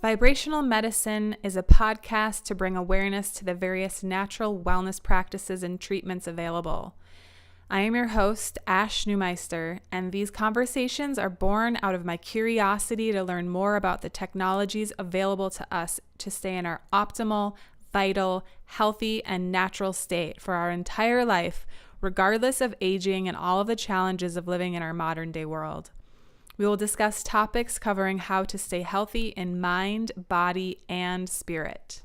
Vibrational Medicine is a podcast to bring awareness to the various natural wellness practices and treatments available. I am your host, Ash Neumeister, and these conversations are born out of my curiosity to learn more about the technologies available to us to stay in our optimal, vital, healthy, and natural state for our entire life, regardless of aging and all of the challenges of living in our modern day world. We will discuss topics covering how to stay healthy in mind, body, and spirit.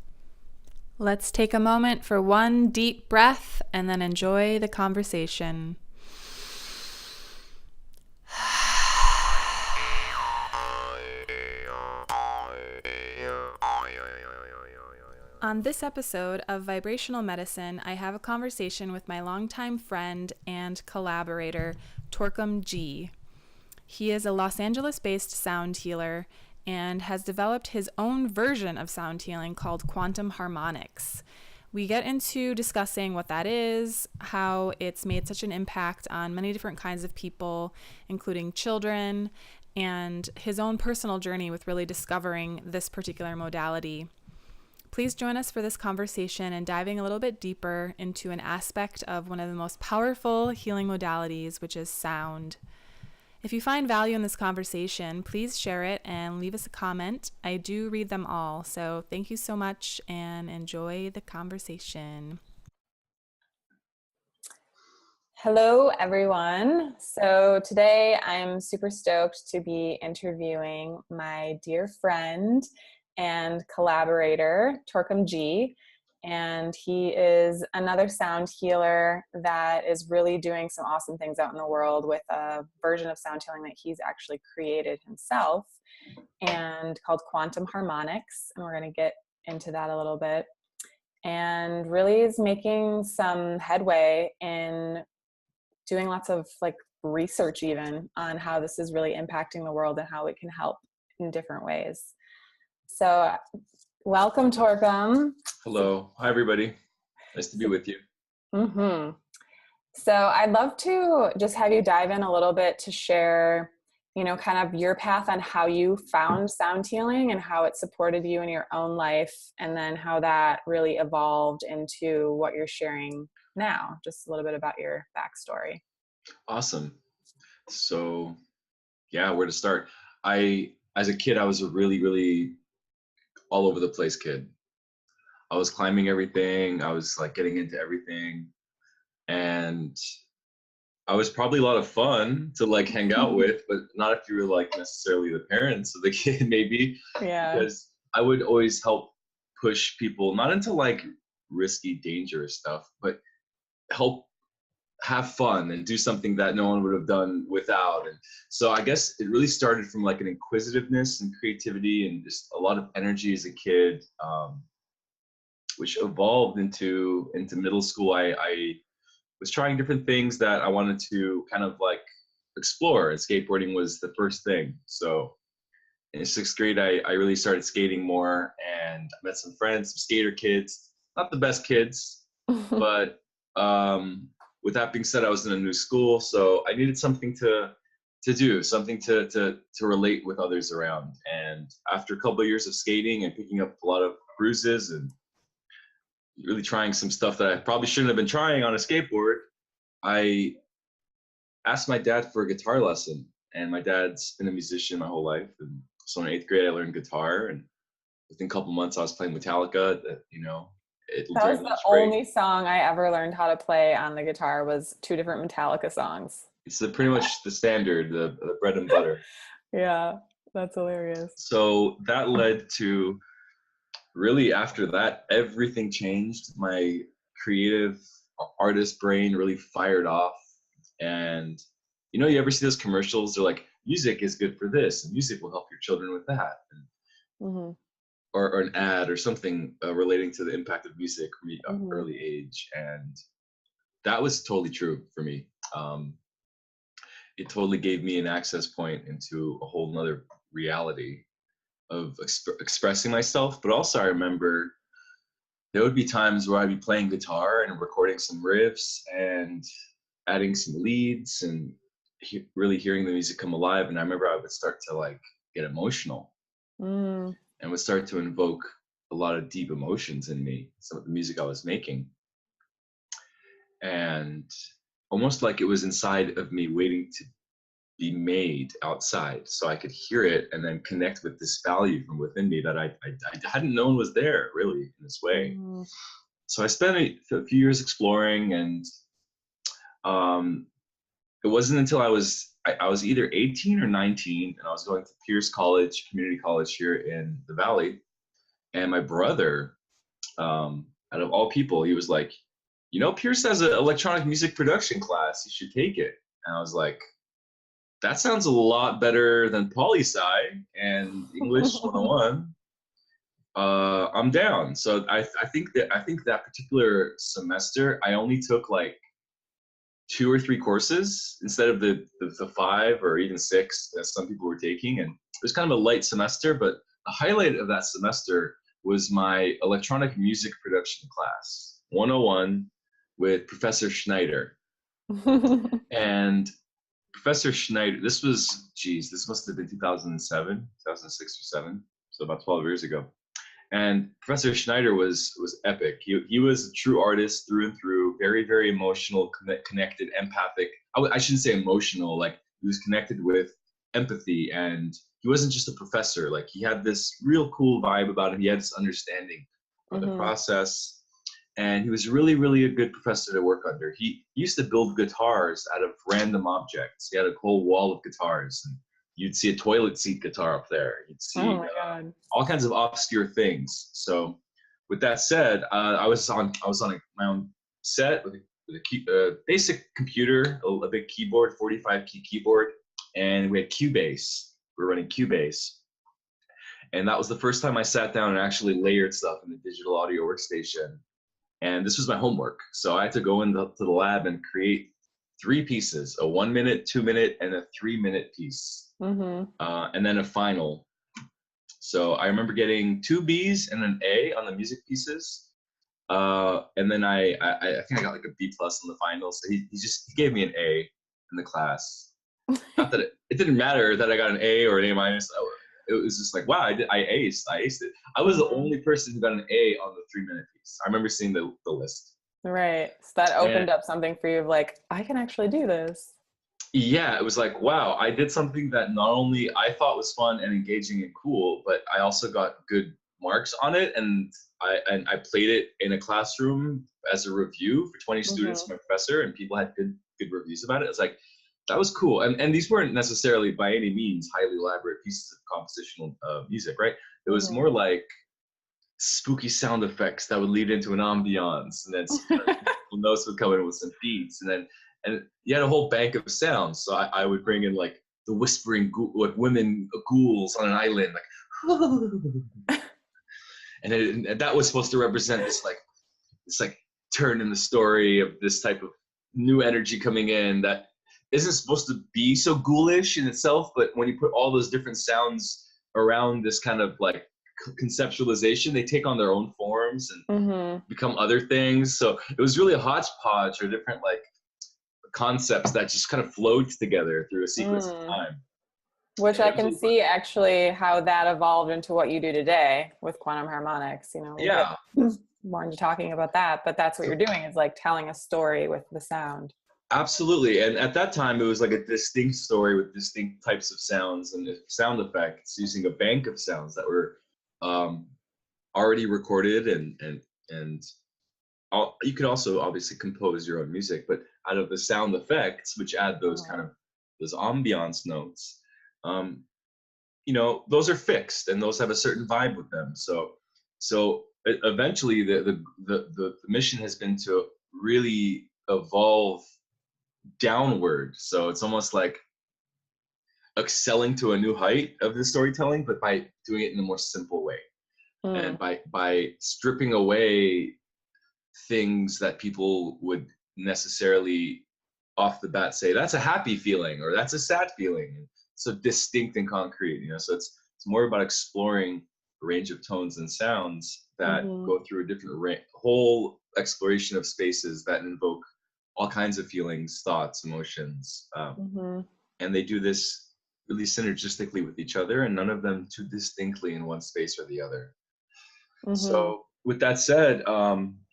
Let's take a moment for one deep breath and then enjoy the conversation. On this episode of Vibrational Medicine, I have a conversation with my longtime friend and collaborator, Torkom Ji. He is a Los Angeles-based sound healer and has developed his own version of sound healing called Quantum Harmonix. We get into discussing what that is, how it's made such an impact on many different kinds of people, including children, and his own personal journey with really discovering this particular modality. Please join us for this conversation and diving a little bit deeper into an aspect of one of the most powerful healing modalities, which is sound. If you find value in this conversation, please share it and leave us a comment. I do read them all, so thank you so much and enjoy the conversation. Hello, everyone. So today I'm super stoked to be interviewing my dear friend and collaborator, Torkom Ji. And he is another sound healer that is really doing some awesome things out in the world with a version of sound healing that he's actually created himself and called Quantum Harmonix. And we're going to get into that a little bit. And really is making some headway in doing lots of research even on how this is really impacting the world and how it can help in different ways. So welcome, Torkom. Hello. Hi, everybody. Nice to be with you. Mm-hmm. So I'd love to just have you dive in a little bit to share, kind of your path on how you found sound healing and how it supported you in your own life, and then how that really evolved into what you're sharing now. Just a little bit about your backstory. Awesome. So, where to start? As a kid, I was a really, really all over the place kid. I was climbing everything. I was getting into everything. And I was probably a lot of fun to hang out with, but not if you were necessarily the parents of the kid, maybe. Yeah. Because I would always help push people, not into risky, dangerous stuff, but help have fun and do something that no one would have done without. And so I guess it really started from an inquisitiveness and creativity and just a lot of energy as a kid, which evolved into middle school. I was trying different things that I wanted to kind of explore, and skateboarding was the first thing. So in sixth grade, I really started skating more, and I met some friends, some skater kids, not the best kids, but with that being said, I was in a new school, so I needed something to do, something to relate with others around. And after a couple of years of skating and picking up a lot of bruises and really trying some stuff that I probably shouldn't have been trying on a skateboard, I asked my dad for a guitar lesson. And my dad's been a musician my whole life. And so in eighth grade, I learned guitar. And within a couple months, I was playing Metallica. That was the only song I ever learned how to play on the guitar, was 2 different Metallica songs. It's pretty much the standard, the bread and butter. Yeah, that's hilarious. So that led to, really after that, everything changed. My creative artist brain really fired off. And you ever see those commercials? They're like, music is good for this, and music will help your children with that. And, or an ad or something relating to the impact of music from an early age. And that was totally true for me. It totally gave me an access point into a whole nother reality of expressing myself. But also I remember there would be times where I'd be playing guitar and recording some riffs and adding some leads and really hearing the music come alive. And I remember I would start to get emotional. and would start to invoke a lot of deep emotions in me, some of the music I was making. And almost like it was inside of me waiting to be made outside so I could hear it and then connect with this value from within me that I hadn't known was there really in this way. Mm. So I spent a few years exploring, and um, it wasn't until I was either 18 or 19, and I was going to Pierce College, community college here in the Valley, and my brother, out of all people, he was like, you know, Pierce has an electronic music production class. You should take it. And I was like, that sounds a lot better than poli sci and English 101. I'm down. So I think that particular semester I only took like 2 or 3 courses instead of the 5 or even 6 that some people were taking, and it was kind of a light semester. But the highlight of that semester was my electronic music production class 101 with Professor Schneider. And Professor Schneider, this must have been 2007, 2006 or 7, so about 12 years ago. And Professor Schneider was epic. He was a true artist through and through, very, very emotional, connected, empathic. I shouldn't say emotional, like he was connected with empathy, and he wasn't just a professor. Like he had this real cool vibe about him. He had this understanding of the process, and he was really, really a good professor to work under. He used to build guitars out of random objects. He had a whole wall of guitars, and you'd see a toilet seat guitar up there. You'd see all kinds of obscure things. So, with that said, I was on my own set with a basic computer, a big keyboard, 45 key keyboard, and we had Cubase. We were running Cubase, and that was the first time I sat down and actually layered stuff in the digital audio workstation. And this was my homework, so I had to go into the lab and create 3 pieces: a 1 minute, 2 minute, and a 3 minute piece, and then a final. So I remember getting 2 B's and an A on the music pieces, and then I think I got like a B plus on the final. So he gave me an A in the class. Not that it didn't matter that I got an A or an A minus. It was just like, wow, I aced it. I was the only person who got an A on the 3 minute piece. I remember seeing the list. Right. So that opened up something for you of like, I can actually do this. Yeah, it was like, wow, I did something that not only I thought was fun and engaging and cool, but I also got good marks on it. And I played it in a classroom as a review for 20 students, my professor, and people had good reviews about it. It's like, that was cool. And these weren't necessarily by any means highly elaborate pieces of compositional music, right? It was more like spooky sound effects that would lead into an ambiance, and then notes would come in with some beats, and you had a whole bank of sounds. So I would bring in like the whispering like women ghouls on an island, like and that was supposed to represent this like turn in the story of this type of new energy coming in that isn't supposed to be so ghoulish in itself, but when you put all those different sounds around this kind of like conceptualization, they take on their own forms and become other things. So it was really a hodgepodge of different like concepts that just kind of flowed together through a sequence of time. Which I can see actually how that evolved into what you do today with Quantum Harmonix. You know, yeah, more into talking about that, but that's what you're doing, is like telling a story with the sound. Absolutely. And at that time, it was like a distinct story with distinct types of sounds and sound effects, using a bank of sounds that were already recorded, and you could also obviously compose your own music, but out of the sound effects, which add those kind of those ambiance notes, those are fixed and those have a certain vibe with them. So eventually, the mission has been to really evolve downward. So it's almost like excelling to a new height of the storytelling, but by doing it in a more simple way, and by stripping away things that people would necessarily off the bat say that's a happy feeling or that's a sad feeling. So distinct and concrete, so it's more about exploring a range of tones and sounds that go through a different whole exploration of spaces that invoke all kinds of feelings, thoughts, emotions, and they do this really synergistically with each other, and none of them too distinctly in one space or the other. So with that said,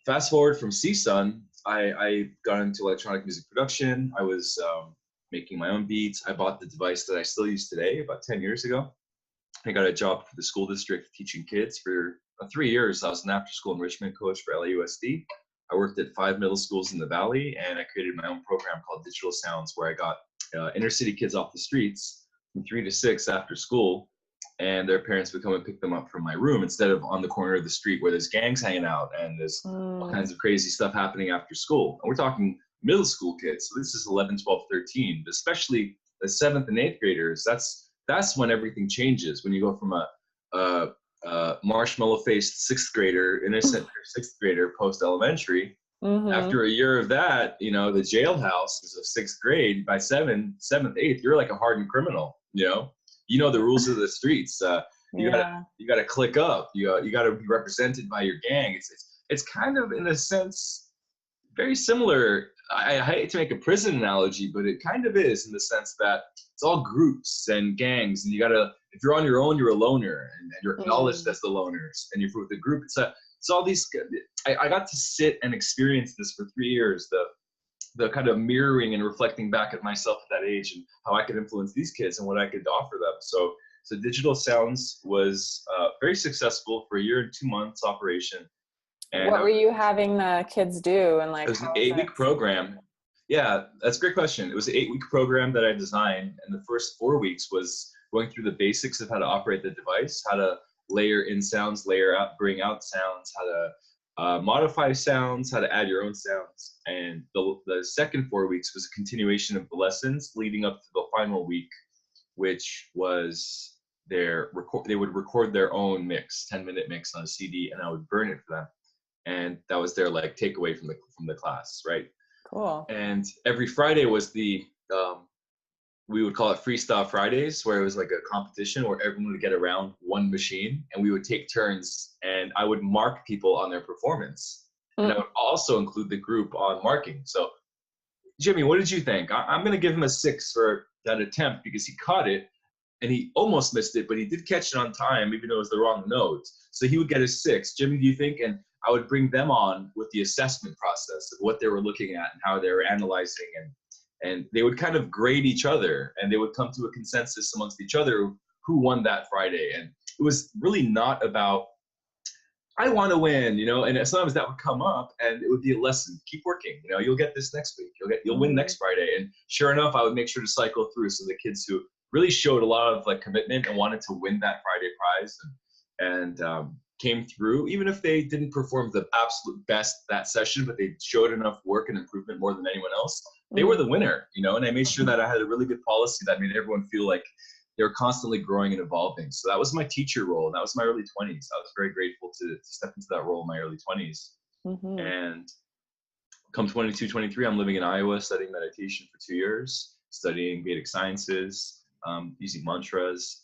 fast forward from CSUN, I got into electronic music production. I was making my own beats. I bought the device that I still use today about 10 years ago. I got a job for the school district teaching kids for 3 years. I was an after-school enrichment coach for LAUSD. I worked at 5 middle schools in the Valley, and I created my own program called Digital Sounds, where I got inner city kids off the streets from 3 to 6 after school, and their parents would come and pick them up from my room instead of on the corner of the street where there's gangs hanging out and there's all kinds of crazy stuff happening after school. And we're talking middle school kids. So this is 11, 12, 13, especially the 7th and 8th graders. That's when everything changes. When you go from a marshmallow-faced 6th grader, innocent 6th grader post-elementary, after a year of that, you know, the jailhouse is of 6th grade. By 7th, 8th, you're like a hardened criminal. You know the rules of the streets. You gotta click up. You gotta be represented by your gang. It's kind of, in a sense, very similar. I hate to make a prison analogy, but it kind of is, in the sense that it's all groups and gangs, and if you're on your own, you're a loner, and you're acknowledged as the loners. And if you're with a group, it's all these. I got to sit and experience this for 3 years. The kind of mirroring and reflecting back at myself at that age and how I could influence these kids and what I could offer them. So Digital Sounds was very successful for a year and 2 months operation. And what were you having the kids do? And like, it was an 8-week program. Yeah, that's a great question. It was an 8-week program that I designed, and the first 4 weeks was going through the basics of how to operate the device, how to layer in sounds, layer out, bring out sounds, how to modify sounds, how to add your own sounds. And the second 4 weeks was a continuation of the lessons leading up to the final week, which was they would record their own mix, 10-minute mix on a CD, and I would burn it for them. And that was their like takeaway from the class, right? Cool. And every Friday was the we would call it Freestyle Fridays, where it was like a competition where everyone would get around one machine, and we would take turns, and I would mark people on their performance. And I would also include the group on marking. So, Jimmy, what did you think? I'm going to give him a 6 for that attempt because he caught it, and he almost missed it, but he did catch it on time, even though it was the wrong note. So he would get a 6. Jimmy, do you think? And I would bring them on with the assessment process of what they were looking at and how they were analyzing, and they would kind of grade each other, and they would come to a consensus amongst each other who won that Friday. And it was really not about, I want to win, and sometimes that would come up, and it would be a lesson. Keep working, you'll get this next week. You'll win next Friday. And sure enough, I would make sure to cycle through. So the kids who really showed a lot of like commitment and wanted to win that Friday prize and came through, even if they didn't perform the absolute best that session, but they showed enough work and improvement more than anyone else, they were the winner, and I made sure that I had a really good policy that made everyone feel like they were constantly growing and evolving. So that was my teacher role, and that was my early 20s. I was very grateful to step into that role in my early 20s. And come 22, 23, I'm living in Iowa, studying meditation for 2 years, studying Vedic sciences, using mantras,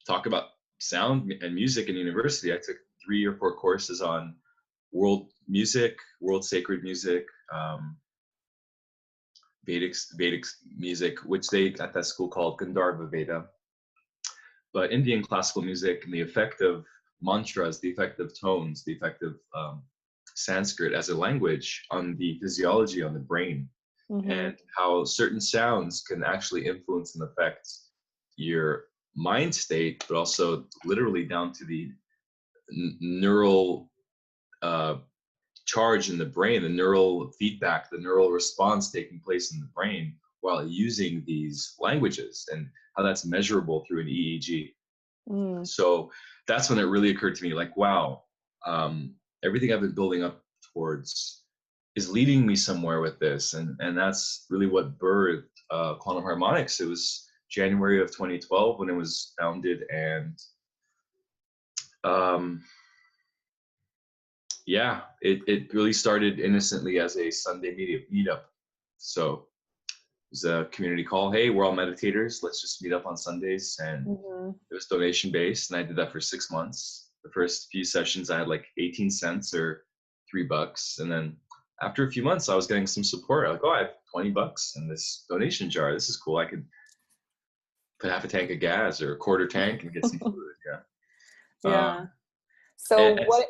talk about sound and music in university. I took 3 or 4 courses on world music, world sacred music, Vedic music, which they at that school called Gandharva Veda. But Indian classical music and the effect of mantras, the effect of tones, the effect of Sanskrit as a language on the physiology, on the brain, and how certain sounds can actually influence and affect your mind state, but also literally down to the neural charge in the brain, the neural feedback, the neural response taking place in the brain while using these languages, and how that's measurable through an EEG. So that's when it really occurred to me, like, wow, everything I've been building up towards is leading me somewhere with this. And that's really what birthed Quantum Harmonix. It was January of 2012 when it was founded, and yeah, it really started innocently as a Sunday meetup. So it was a community call. Hey, we're all meditators. Let's just meet up on Sundays. And it was donation based. And I did that for 6 months. The first few sessions, I had like 18 cents or $3. And then after a few months, I was getting some support. Like, oh, I have $20 in this donation jar. This is cool. I could put half a tank of gas or a quarter tank and get some food. Yeah. Yeah. So what,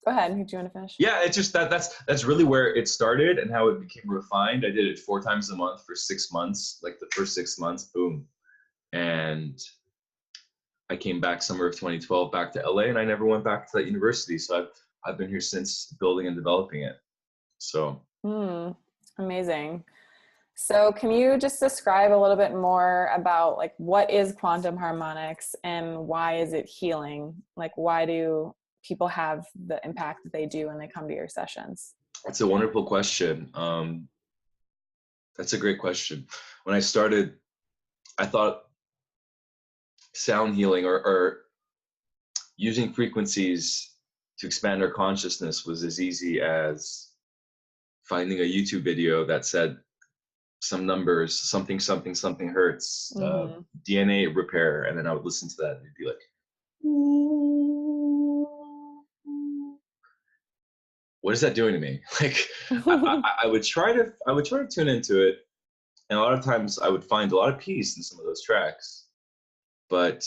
go ahead. Do you want to finish? Yeah, it's just that's really where it started and how it became refined. I did it 4 times a month for 6 months, like the first 6 months, boom. And I came back summer of 2012 back to LA, and I never went back to that university. So I've been here since, building and developing it. So amazing. So can you just describe a little bit more about like what is quantum harmonics and why is it healing? Like why do people have the impact that they do when they come to your sessions? that's a wonderful question. That's a great question. When I started, I thought sound healing or using frequencies to expand our consciousness was as easy as finding a YouTube video that said some numbers, something hertz, DNA repair, and then I would listen to that and it'd be like, what is that doing to me? Like, I would try to tune into it, and a lot of times I would find a lot of peace in some of those tracks, but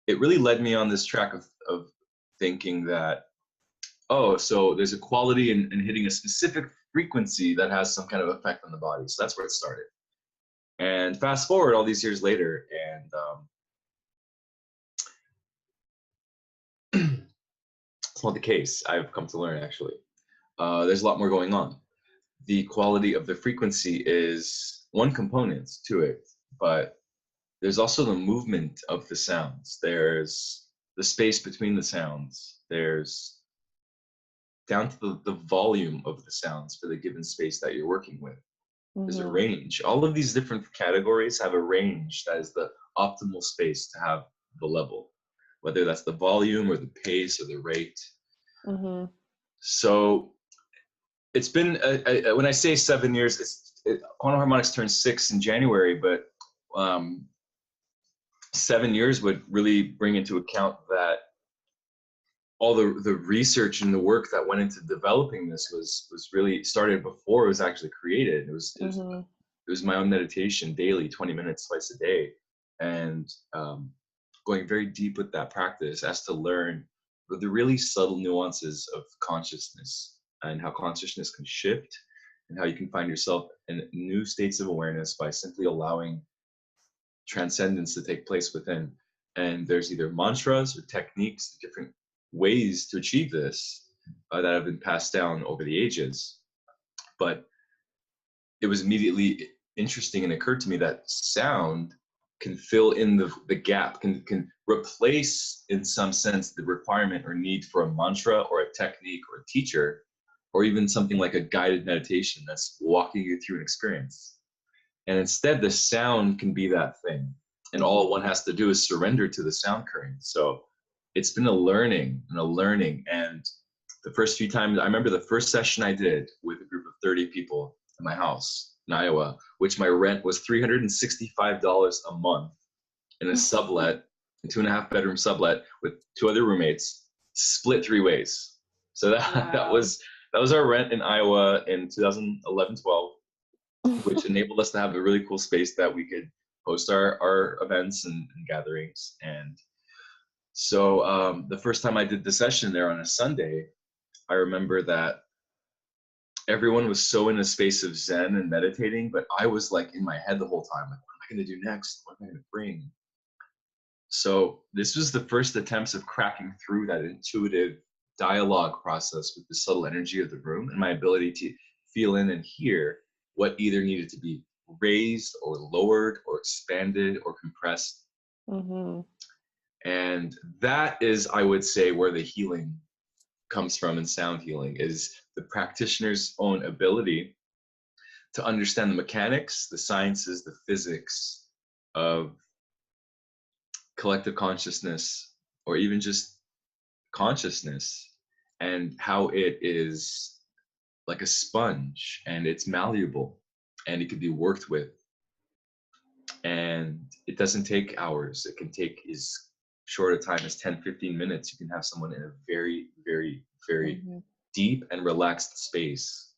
it really led me on this track of thinking that, oh, so there's a quality in hitting a specific frequency that has some kind of effect on the body. So that's where it started. And fast forward all these years later, and it's not the case. I've come to learn, actually. There's a lot more going on. The quality of the frequency is one component to it, but there's also the movement of the sounds. There's the space between the sounds. There's down to the volume of the sounds for the given space that you're working with. There's a range. All of these different categories have a range that is the optimal space to have the level, whether that's the volume or the pace or the rate. So it's been, when I say 7 years, Quantum Harmonix turns 6 in January, but 7 years would really bring into account that all the research and the work that went into developing this was really started before it was actually created. It was my own meditation daily, 20 minutes twice a day, and going very deep with that practice as to learn the really subtle nuances of consciousness and how consciousness can shift and how you can find yourself in new states of awareness by simply allowing transcendence to take place within. And there's either mantras or techniques, different ways to achieve this that have been passed down over the ages. But it was immediately interesting and occurred to me that sound can fill in the gap, can replace in some sense the requirement or need for a mantra or a technique or a teacher, or even something like a guided meditation that's walking you through an experience. And instead the sound can be that thing. And all one has to do is surrender to the sound current. So it's been a learning. And the first few times, I remember the first session I did with a group of 30 people in my house in Iowa, which my rent was $365 a month in a sublet, a 2.5 bedroom sublet with 2 other roommates, split 3 ways. So that was our rent in Iowa in 2011-12, which enabled us to have a really cool space that we could host our events and gatherings. And so the first time I did the session there on a Sunday, I remember that everyone was so in a space of Zen and meditating, but I was like in my head the whole time, like, what am I going to do next? What am I going to bring? So this was the first attempts of cracking through that intuitive dialogue process with the subtle energy of the room and my ability to feel in and hear what either needed to be raised or lowered or expanded or compressed. And that is, I would say, where the healing comes from in sound healing, is the practitioner's own ability to understand the mechanics, the sciences, the physics of collective consciousness, or even just consciousness, and how it is like a sponge and it's malleable and it can be worked with. And it doesn't take hours. It can take as short a time as 10-15 minutes. You can have someone in a very, very, very deep and relaxed space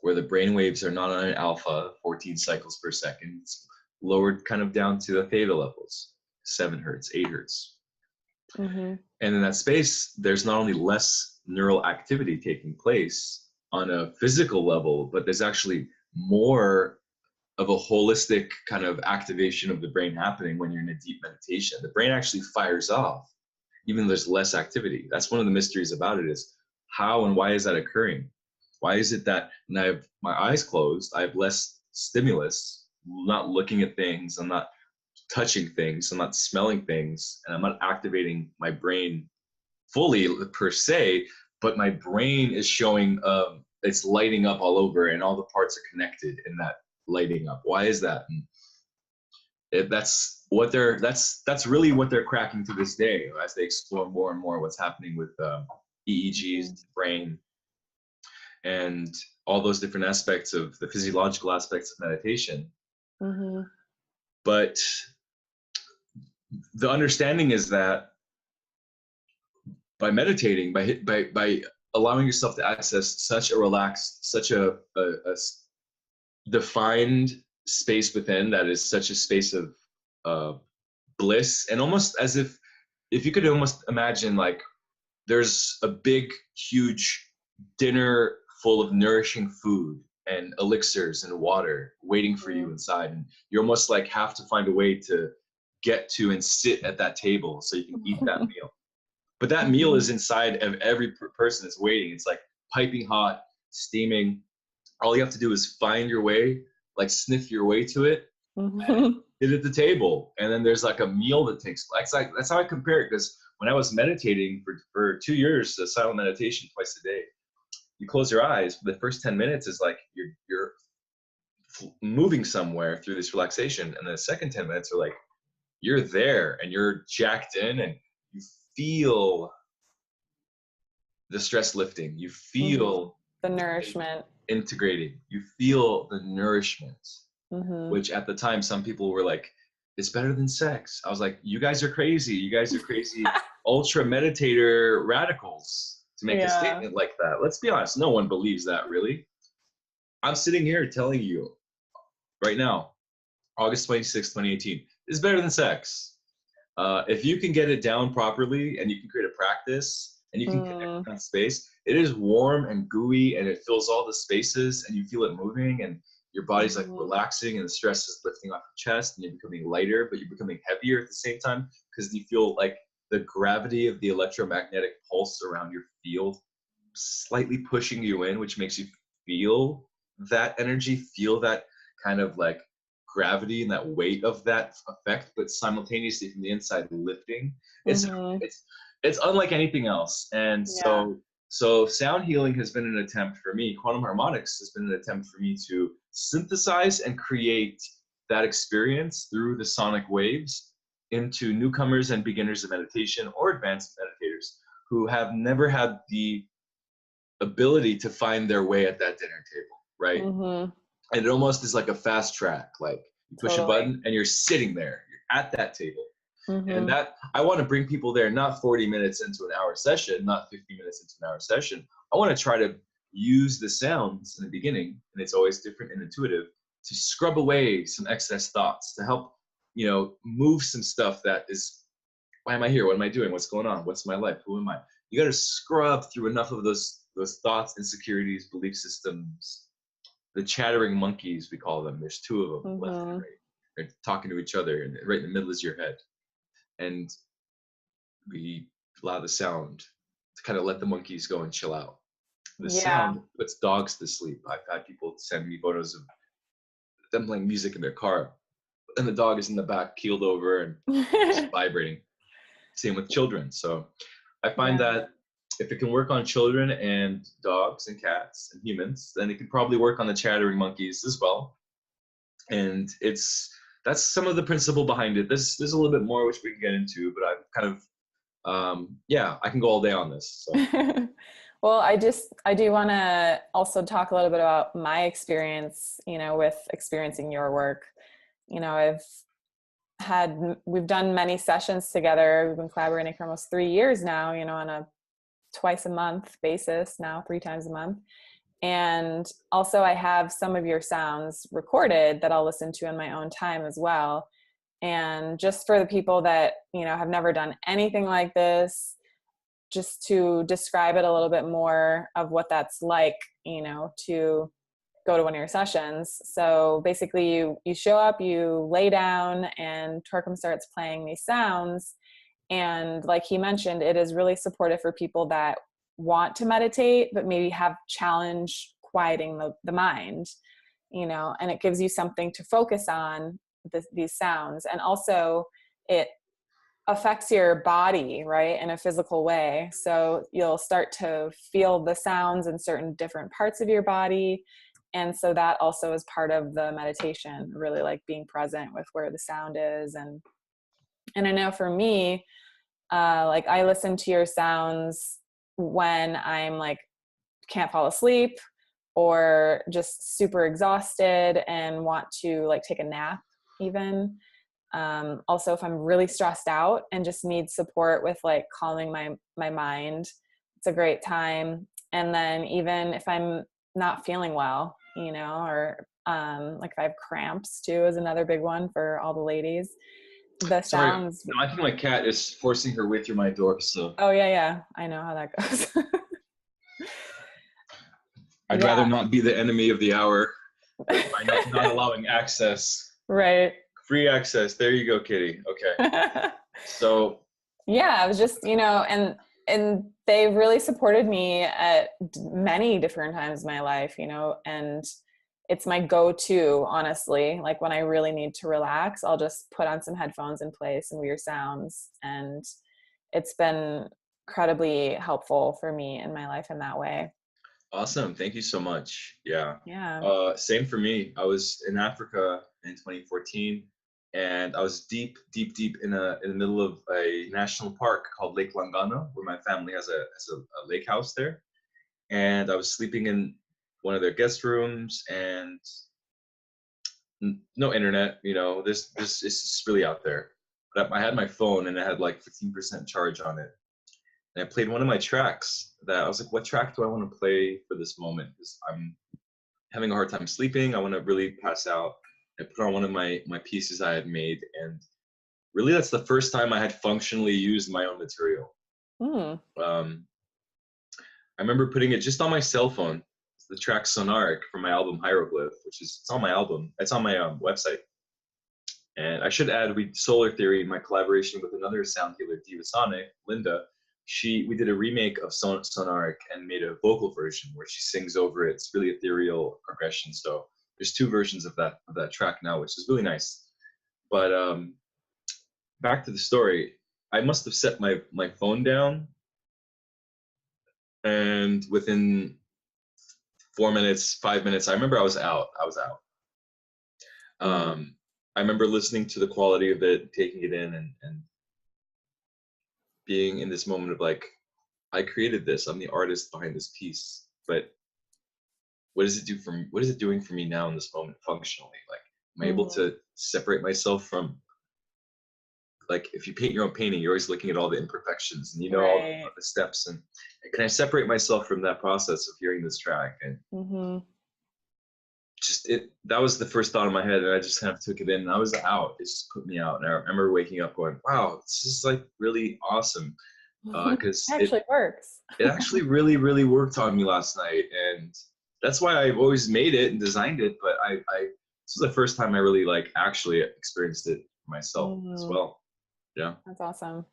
where the brain waves are not on an alpha, 14 cycles per second. It's lowered kind of down to the theta levels, 7 hertz, 8 hertz. Mm-hmm. And in that space, there's not only less neural activity taking place on a physical level, but there's actually more of a holistic kind of activation of the brain happening when you're in a deep meditation. The brain actually fires off, even though there's less activity. That's one of the mysteries about it, is how and why is that occurring? Why is it that when I have my eyes closed, I have less stimulus, not looking at things, I'm not touching things, I'm not smelling things, and I'm not activating my brain fully per se, but my brain is showing it's lighting up all over, and all the parts are connected in that lighting up. Why is that? And that's really what they're cracking to this day as they explore more and more what's happening with EEGs, brain, and all those different aspects of the physiological aspects of meditation. Mm-hmm. But the understanding is that by meditating, by allowing yourself to access such a relaxed, such a defined space within, that is such a space of bliss, and almost as if you could almost imagine like there's a big, huge dinner full of nourishing food and elixirs and water waiting for you inside, and you almost like have to find a way to get to and sit at that table so you can eat that meal. But that meal is inside of every person that's waiting. It's like piping hot, steaming. All you have to do is find your way, like sniff your way to it, and sit at the table. And then there's like a meal that takes place. That's how I compare it. Because when I was meditating for 2 years, silent meditation twice a day, you close your eyes. For the first 10 minutes is like you're moving somewhere through this relaxation, and the second 10 minutes are like you're there and you're jacked in, and you feel the stress lifting. You feel the nourishment integrating. You feel the nourishment, Mm-hmm. which at the time some people were like, it's better than sex. I was like, you guys are crazy. You guys are crazy ultra meditator radicals to make a statement like that. Let's be honest, no one believes that, really. I'm sitting here telling you right now, August 26, 2018, is better than sex. If you can get it down properly and you can create a practice and you can connect with that space, it is warm and gooey and it fills all the spaces and you feel it moving and your body's like relaxing and the stress is lifting off your chest and you're becoming lighter, but you're becoming heavier at the same time because you feel like the gravity of the electromagnetic pulse around your field slightly pushing you in, which makes you feel that energy, feel that kind of like gravity and that weight of that effect, but simultaneously from the inside lifting. It's unlike anything else. And so sound healing has been an attempt for me. Quantum Harmonix has been an attempt for me to synthesize and create that experience through the sonic waves into newcomers and beginners of meditation or advanced meditators who have never had the ability to find their way at that dinner table, right? And it almost is like a fast track, like you push a button and you're sitting there, you're at that table. And that, I want to bring people there, not 40 minutes into an hour session, not 50 minutes into an hour session. I want to try to use the sounds in the beginning, and it's always different and intuitive, to scrub away some excess thoughts, to help, move some stuff that is, why am I here? What am I doing? What's going on? What's my life? Who am I? You got to scrub through enough of those thoughts, insecurities, belief systems, the chattering monkeys, we call them. There's 2 of them left and right. They're talking to each other, and right in the middle is your head. And we allow the sound to kind of let the monkeys go and chill out. The sound puts dogs to sleep. I've had people send me photos of them playing music in their car, and the dog is in the back, keeled over and just vibrating. Same with children. So I find that if it can work on children and dogs and cats and humans, then it can probably work on the chattering monkeys as well. And that's some of the principle behind it. There's a little bit more which we can get into, but I've kind of, I can go all day on this. So. Well, I do want to also talk a little bit about my experience, with experiencing your work. We've done many sessions together. We've been collaborating for almost 3 years now, on a twice a month basis now, 3 times a month. And also I have some of your sounds recorded that I'll listen to in my own time as well. And just for the people that, you know, have never done anything like this, just to describe it a little bit more of what that's like, you know, to go to one of your sessions. So basically you show up, you lay down, and Torkom starts playing these sounds. And like he mentioned, it is really supportive for people that want to meditate, but maybe have challenge quieting the mind, you know, and it gives you something to focus on, these sounds. And also it affects your body, right, in a physical way. So you'll start to feel the sounds in certain different parts of your body. And so that also is part of the meditation, really like being present with where the sound is. And I know for me, like I listen to your sounds when I'm like can't fall asleep or just super exhausted and want to like take a nap even. Also, if I'm really stressed out and just need support with like calming my mind, it's a great time. And then even if I'm not feeling well, you know, or like if I have cramps too is another big one for all the ladies. The Sorry, sounds. no, I think my cat is forcing her way through my door, so Oh yeah, I know how that goes. I'd rather Yeah, not be the enemy of the hour by not allowing access. right. Free access. There you go, Kitty. Okay. So Yeah, I was just, you know, and they really supported me at many different times in my life, you know, and it's my go-to, honestly. Like when I really need to relax, I'll just put on some headphones and play some weird sounds, and it's been incredibly helpful for me in my life in that way. awesome. Thank you so much. Yeah. Yeah. Same for me. I was in Africa in 2014, and I was deep in the middle of a national park called Lake Langano, where my family has a lake house there. And I was sleeping in one of their guest rooms, and no internet. You know, this is just really out there. But I had my phone, and it had like 15% charge on it. And I played one of my tracks that I was like, what track do I want to play for this moment? Because I'm having a hard time sleeping. I want to really pass out. I put on one of my pieces I had made, and really that's the first time I had functionally used my own material. Mm. I remember putting it just on my cell phone. It's the track Sonaric from my album Hieroglyph, which is it's on my album. It's on my website. And I should add, we Solar Theory, my collaboration with another sound healer, Diva Sonic, Linda. We did a remake of Sonaric and made a vocal version where she sings over it. It's really ethereal progression. So there's two versions of that track now, which is really nice. But back to the story, I must have set my phone down, and within 4 minutes, 5 minutes, I remember I was out. Mm. I remember listening to the quality of it, taking it in, and being in this moment of like, I created this. I'm the artist behind this piece. But what does it do for me? What is it doing for me now in this moment functionally? Like, am I able Mm-hmm. to separate myself from, like, if you paint your own painting, you're always looking at all the imperfections and you know all Right. the steps. And can I separate myself from that process of hearing this track? And Mm-hmm. that was the first thought in my head, and I just kind of took it in, and I was out. It just put me out. And I remember waking up going, wow, this is like really awesome. Because Actually works. it actually really, really worked on me last night. And that's why I've always made it and designed it. But this was the first time I really like actually experienced it for myself as Mm-hmm. well. Yeah. That's awesome.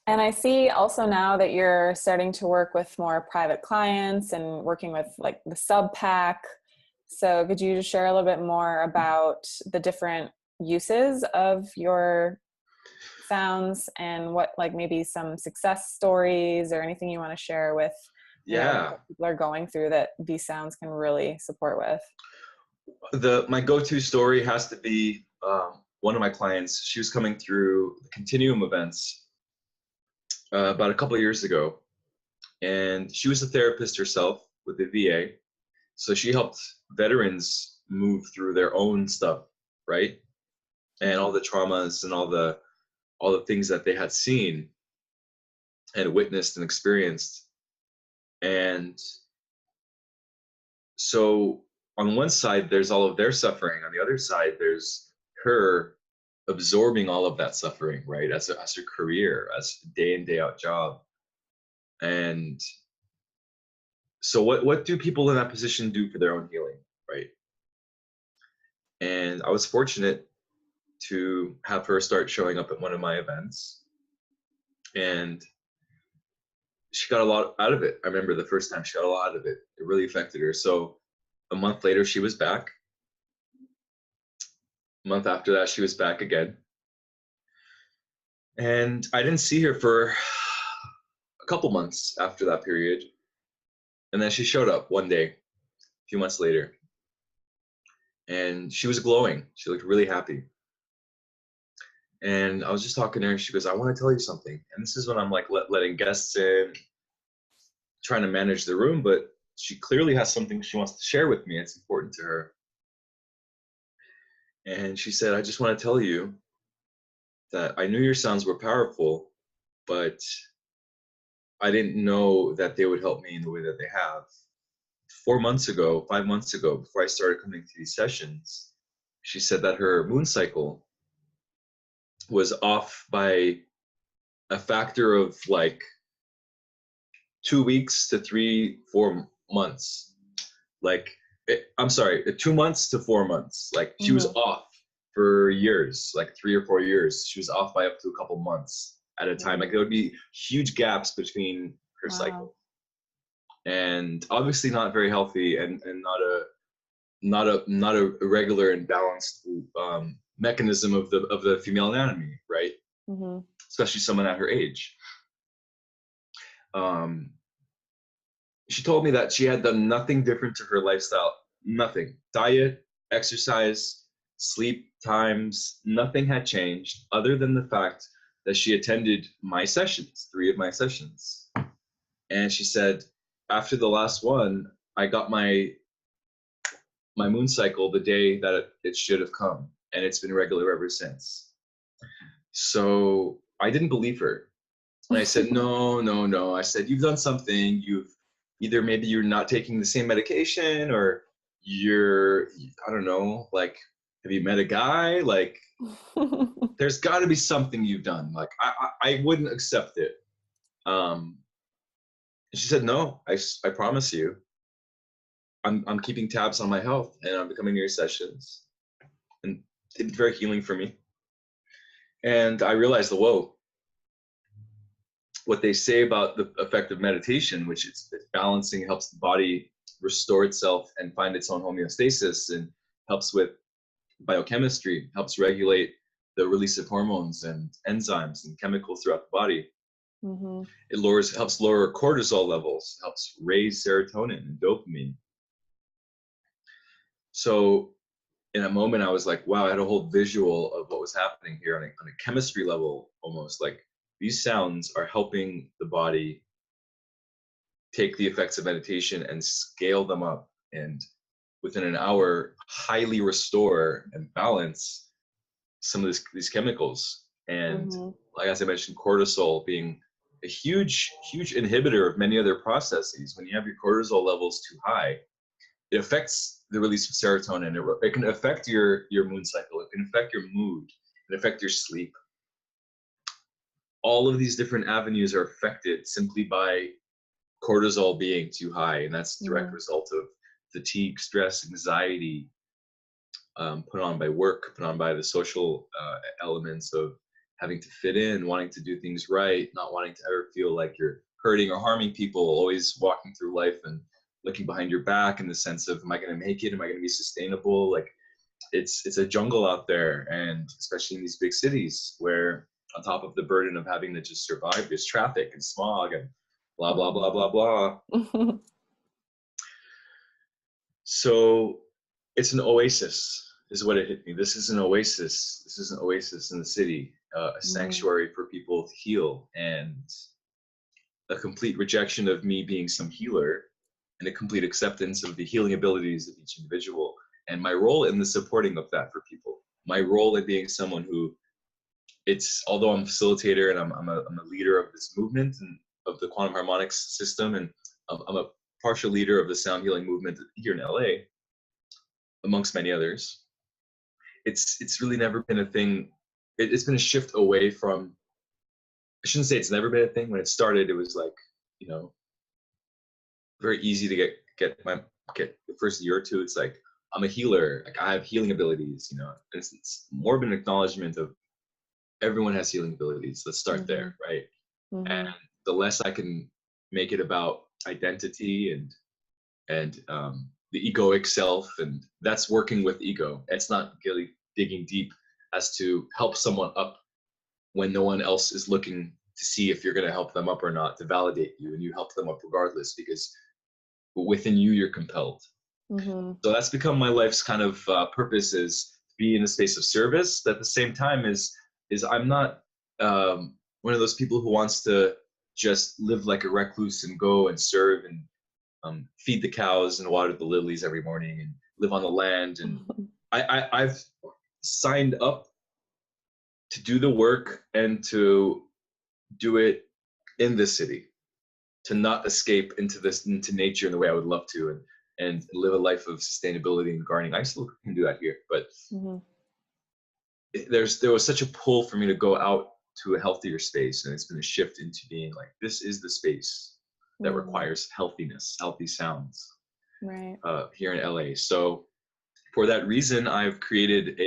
And I see also now that you're starting to work with more private clients and working with like the sub pack. So could you just share a little bit more about the different uses of your sounds and what like maybe some success stories or anything you want to share with, you know, Yeah. what people are going through that these sounds can really support with? My go-to story has to be one of my clients. She was coming through the Continuum events about a couple of years ago, and she was a therapist herself with the VA. So she helped veterans move through their own stuff, right? And all the traumas and all the things that they had seen and witnessed and experienced. And So on one side, there's all of their suffering. On the other side, there's her absorbing all of that suffering, right? As her career, as a day in, day out job. And so what do people in that position do for their own healing, right? And I was fortunate to have her start showing up at one of my events. And she got a lot out of it. I remember the first time she got a lot out of it. It really affected her. So a month later, she was back. A month after that, she was back again. And I didn't see her for a couple months after that period. And then she showed up one day, a few months later. And she was glowing. She looked really happy. And I was just talking to her. She goes, I want to tell you something. And this is when I'm like letting guests in, trying to manage the room, but she clearly has something she wants to share with me. It's important to her. And she said, I just want to tell you that I knew your sounds were powerful, but I didn't know that they would help me in the way that they have. 4 months ago, 5 months ago, before I started coming to these sessions, she said that her moon cycle was off by a factor of like 2 weeks to 3-4 months. Like, I'm sorry, 2 months to 4 months. Like she was off for years, like 3 or 4 years. She was off by up to a couple months at a time. Like there would be huge gaps between her cycle. And obviously not very healthy, and not a regular and balanced mechanism of the female anatomy, right? Especially someone at her age. She told me that she had done nothing different to her lifestyle, nothing. Diet, exercise, sleep times, nothing had changed other than the fact that she attended my sessions, 3 of my sessions. And she said, after the last one, I got my moon cycle the day that it should have come, and it's been regular ever since. So I didn't believe her. And I said, no. I said, you've done something. Maybe you're not taking the same medication, or I don't know, like, have you met a guy? Like, there's got to be something you've done. Like, I wouldn't accept it. And she said, no, I promise you, I'm keeping tabs on my health, and I'm coming to your sessions. And it's very healing for me. And I realized, whoa, what they say about the effect of meditation, which is balancing, helps the body restore itself and find its own homeostasis, and helps with biochemistry, helps regulate the release of hormones and enzymes and chemicals throughout the body. It helps lower cortisol levels, helps raise serotonin and dopamine. So in a moment, I was like, wow, I had a whole visual of what was happening here on a chemistry level, almost like these sounds are helping the body take the effects of meditation and scale them up, and within an hour, highly restore and balance some of these chemicals. And like, as I mentioned, cortisol being a huge inhibitor of many other processes. When you have your cortisol levels too high, it affects the release of serotonin. It can affect your moon cycle. It can affect your mood. It can affect your sleep. All of these different avenues are affected simply by cortisol being too high, and that's a direct result of fatigue, stress, anxiety, put on by work, put on by the social elements of having to fit in, wanting to do things right, not wanting to ever feel like you're hurting or harming people, always walking through life and looking behind your back in the sense of, am I going to make it? Am I going to be sustainable? Like, it's a jungle out there, and especially in these big cities where, on top of the burden of having to just survive, there's traffic and smog and blah, blah, blah, blah, blah. So it's an oasis is what it hit me. This is an oasis. This is an oasis in the city, a sanctuary for people to heal, and a complete rejection of me being some healer, and a complete acceptance of the healing abilities of each individual, and my role in the supporting of that for people. My role in being someone who, although I'm a facilitator and I'm a leader of this movement and of the Quantum Harmonix system, and I'm a partial leader of the sound healing movement here in LA, amongst many others. It's really never been a thing. It's been a shift away from, I shouldn't say it's never been a thing. When it started, it was like, you know, very easy to get the first year or two. It's like, I'm a healer, like I have healing abilities, you know. It's more of an acknowledgement of everyone has healing abilities. Let's start there, right? And the less I can make it about identity and the egoic self, and that's working with ego. It's not really digging deep as to help someone up when no one else is looking to see if you're going to help them up or not, to validate you, and you help them up regardless because within you you're compelled. So that's become my life's kind of purpose, is to be in a space of service. But at the same time is I'm not one of those people who wants to just live like a recluse and go and serve and feed the cows and water the lilies every morning and live on the land. And I've signed up to do the work and to do it in the city, to not escape into nature in the way I would love to, and live a life of sustainability and gardening. I still can do that here, but there was such a pull for me to go out to a healthier space, and it's been a shift into being like, this is the space that requires healthiness, healthy sounds, right, here in LA. So for that reason, I've created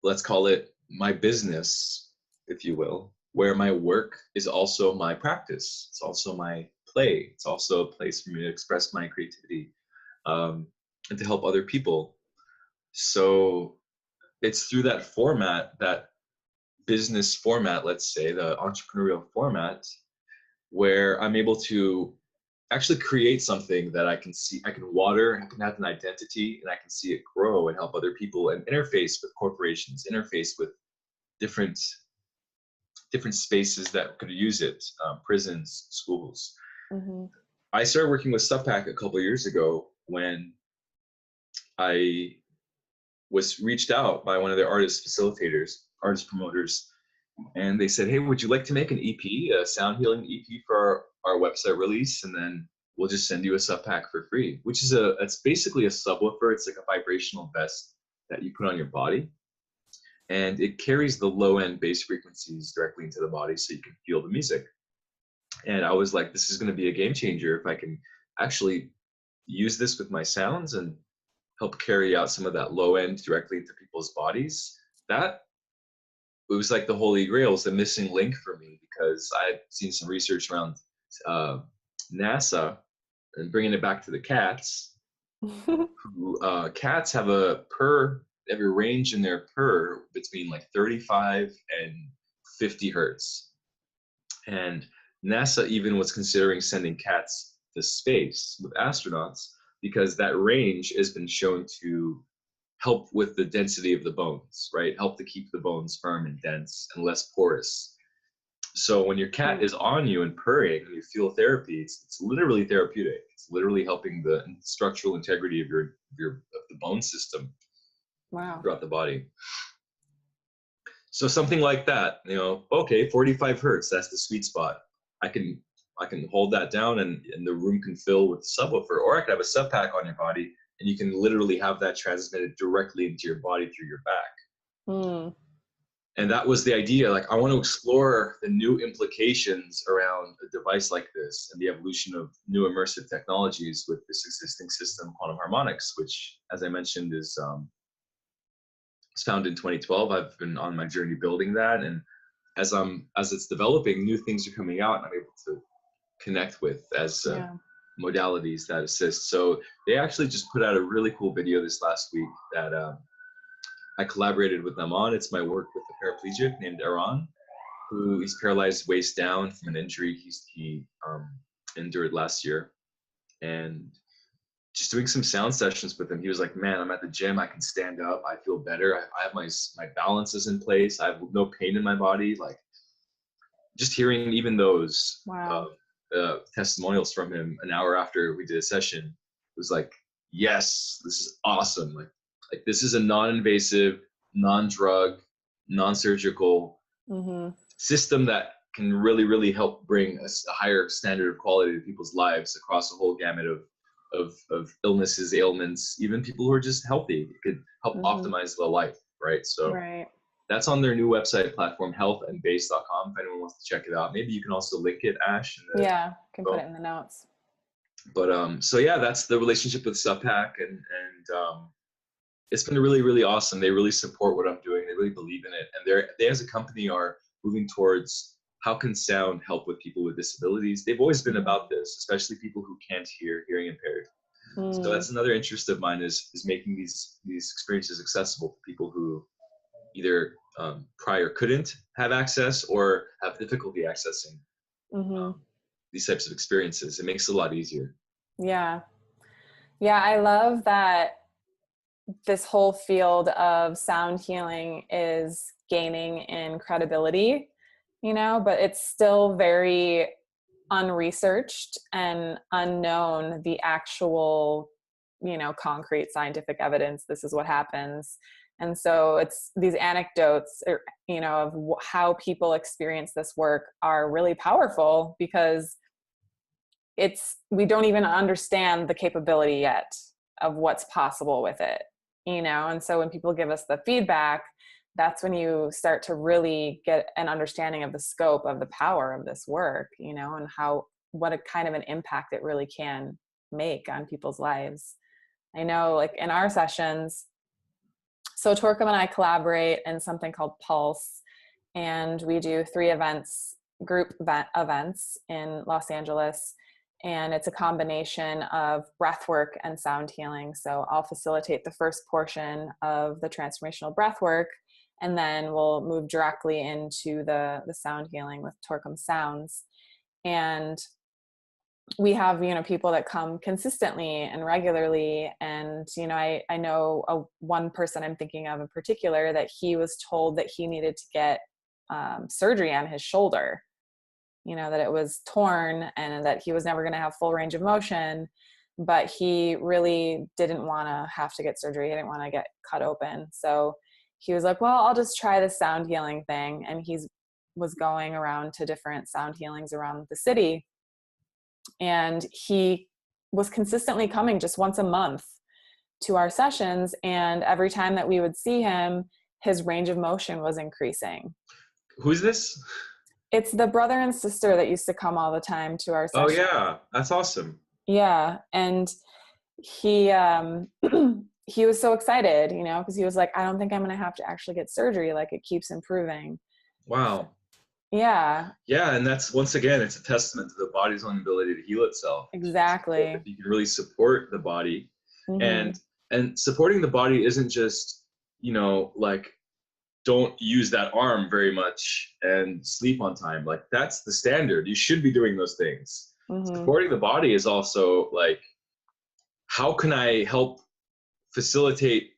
let's call it my business, if you will, where my work is also my practice. It's also my play. It's also a place for me to express my creativity, and to help other people. So it's through that format, that business format, let's say, the entrepreneurial format, where I'm able to actually create something that I can see, I can water, I can have an identity, and I can see it grow and help other people, and interface with corporations, interface with different spaces that could use it, prisons, schools. I started working with Subpack a couple of years ago when I was reached out by one of their artist promoters, and they said, hey, would you like to make an EP, a sound healing EP for our website release, and then we'll just send you a Subpack for free, which is it's basically a subwoofer. It's like a vibrational vest that you put on your body, and it carries the low end bass frequencies directly into the body so you can feel the music. And I was like, this is going to be a game changer if I can actually use this with my sounds and help carry out some of that low end directly into people's bodies. That, it was like the holy grail, was the missing link for me, because I've seen some research around NASA and bringing it back to the cats. Cats have a range in their purr between like 35 and 50 hertz. And NASA even was considering sending cats to space with astronauts, because that range has been shown to help with the density of the bones, right? Help to keep the bones firm and dense and less porous. So when your cat is on you and purring and you feel therapy, it's literally therapeutic. It's literally helping the structural integrity of the bone system throughout the body. So something like that, you know, okay, 45 hertz, that's the sweet spot. I can hold that down, and the room can fill with subwoofer, or I could have a Subpack on your body, and you can literally have that transmitted directly into your body through your back. And that was the idea. Like, I want to explore the new implications around a device like this and the evolution of new immersive technologies with this existing system, Quantum Harmonix, which, as I mentioned, is founded in 2012. I've been on my journey building that, and as it's developing, new things are coming out, and I'm able to connect with as modalities that assist. So they actually just put out a really cool video this last week that I collaborated with them on. It's my work with a paraplegic named Aaron, who is paralyzed waist down from an injury he endured last year. And just doing some sound sessions with him, he was like, man, I'm at the gym, I can stand up, I feel better, I have my balance is in place, I have no pain in my body. Like, just hearing even those testimonials from him an hour after we did a session was like, yes, this is awesome. Like this is a non-invasive, non-drug, non-surgical system that can really, really help bring a higher standard of quality to people's lives across a whole gamut of illnesses, ailments, even people who are just healthy. It could help optimize the life, right? So Right. that's on their new website platform, healthandbase.com, if anyone wants to check it out. Maybe you can also link it, Ash. Yeah, can put it in the notes. But so yeah, that's the relationship with Subpack, and it's been really, really awesome. They really support what I'm doing. They really believe in it, and they as a company are moving towards how can sound help with people with disabilities. They've always been about this, especially people who can't hear, hearing impaired. So that's another interest of mine is making these experiences accessible to people who either prior couldn't have access or have difficulty accessing these types of experiences. It makes it a lot easier. Yeah. Yeah, I love that this whole field of sound healing is gaining in credibility, but it's still very unresearched and unknown, the actual, concrete scientific evidence. This is what happens. And so it's these anecdotes, of how people experience this work are really powerful because we don't even understand the capability yet of what's possible with it, and so when people give us the feedback, that's when you start to really get an understanding of the scope of the power of this work, and what a kind of an impact it really can make on people's lives. I know, like in our sessions, so Torkom and I collaborate in something called Pulse, and we do 3 group events in Los Angeles. And it's a combination of breath work and sound healing. So I'll facilitate the first portion of the transformational breath work, and then we'll move directly into the sound healing with Torkom sounds. And we have, people that come consistently and regularly. And, I know one person I'm thinking of in particular that he was told that he needed to get surgery on his shoulder, that it was torn and that he was never going to have full range of motion, but he really didn't want to have to get surgery. He didn't want to get cut open. So he was like, well, I'll just try the sound healing thing. And was going around to different sound healings around the city. And he was consistently coming just once a month to our sessions. And every time that we would see him, his range of motion was increasing. Who's this? It's the brother and sister that used to come all the time to our sessions. Oh yeah, that's awesome. Yeah, and he he was so excited, because he was like, I don't think I'm going to have to actually get surgery. Like, it keeps improving. Wow. Yeah. Yeah, and that's, once again, it's a testament to the body's own ability to heal itself. Exactly. If you can really support the body, and supporting the body isn't just, like, don't use that arm very much and sleep on time. Like, that's the standard. You should be doing those things. Supporting the body is also like, how can I help facilitate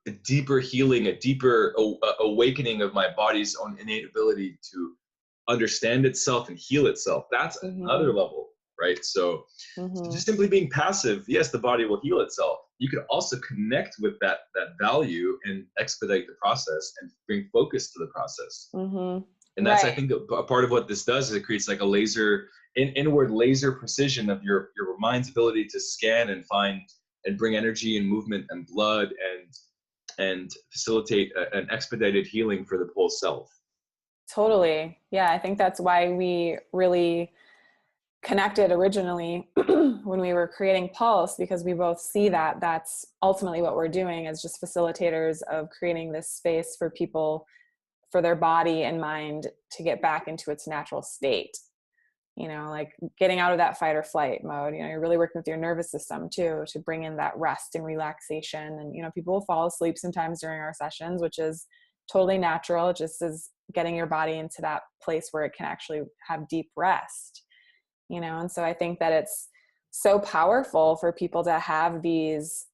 a deeper healing, a deeper awakening of my body's own innate ability to understand itself and heal itself? That's another level, right? So just simply being passive, yes, the body will heal itself. You could also connect with that value and expedite the process and bring focus to the process. And that's, right. I think, a part of what this does is it creates like a laser, inward laser precision of your mind's ability to scan and find and bring energy and movement and blood and facilitate an expedited healing for the whole self. Totally. Yeah, I think that's why we really connected originally when we were creating Pulse, because we both see that that's ultimately what we're doing as just facilitators of creating this space for people, for their body and mind to get back into its natural state. Like getting out of that fight or flight mode. You're really working with your nervous system too, to bring in that rest and relaxation. And, people will fall asleep sometimes during our sessions, which is totally natural. It just is getting your body into that place where it can actually have deep rest, and so I think that it's so powerful for people to have these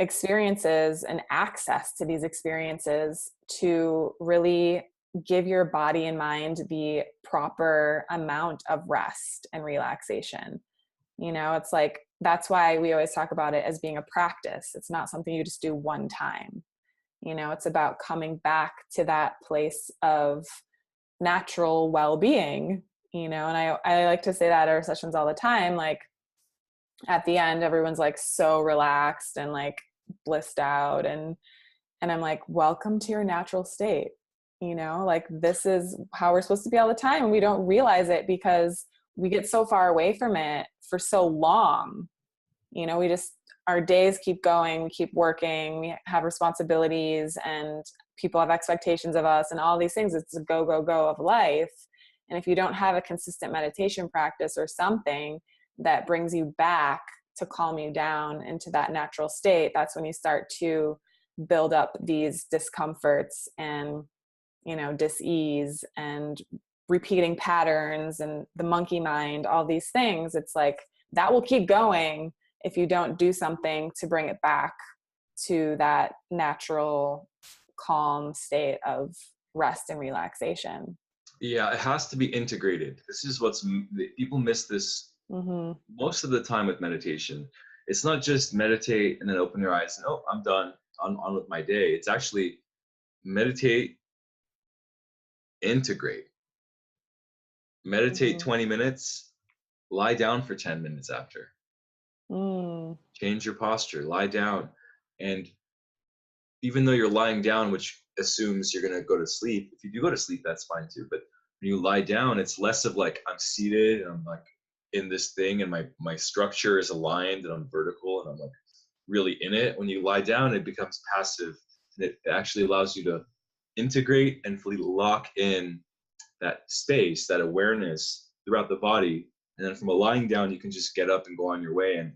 experiences and access to these experiences to really give your body and mind the proper amount of rest and relaxation. It's like, that's why we always talk about it as being a practice. It's not something you just do one time. It's about coming back to that place of natural well-being, and I like to say that at our sessions all the time, like at the end, everyone's like so relaxed and like blissed out. And I'm like, welcome to your natural state. Like this is how we're supposed to be all the time. And we don't realize it because we get so far away from it for so long. We just, our days keep going, we keep working, we have responsibilities, and people have expectations of us and all these things. It's a go, go, go of life. And if you don't have a consistent meditation practice or something that brings you back to calm you down into that natural state, that's when you start to build up these discomforts and, dis-ease and repeating patterns and the monkey mind, all these things. It's like that will keep going if you don't do something to bring it back to that natural, calm state of rest and relaxation. Yeah, it has to be integrated. This is people miss this most of the time with meditation. It's not just meditate and then open your eyes and, oh, I'm done, on with my day. It's actually meditate, integrate. Meditate 20 minutes, lie down for 10 minutes after. Change your posture, lie down. And even though you're lying down, which assumes you're going to go to sleep, if you do go to sleep, that's fine too. But when you lie down, it's less of like, I'm seated and I'm like in this thing and my structure is aligned and I'm vertical and I'm like really in it. When you lie down, it becomes passive, and it actually allows you to integrate and fully lock in that space, that awareness throughout the body. And then from a lying down, you can just get up and go on your way. And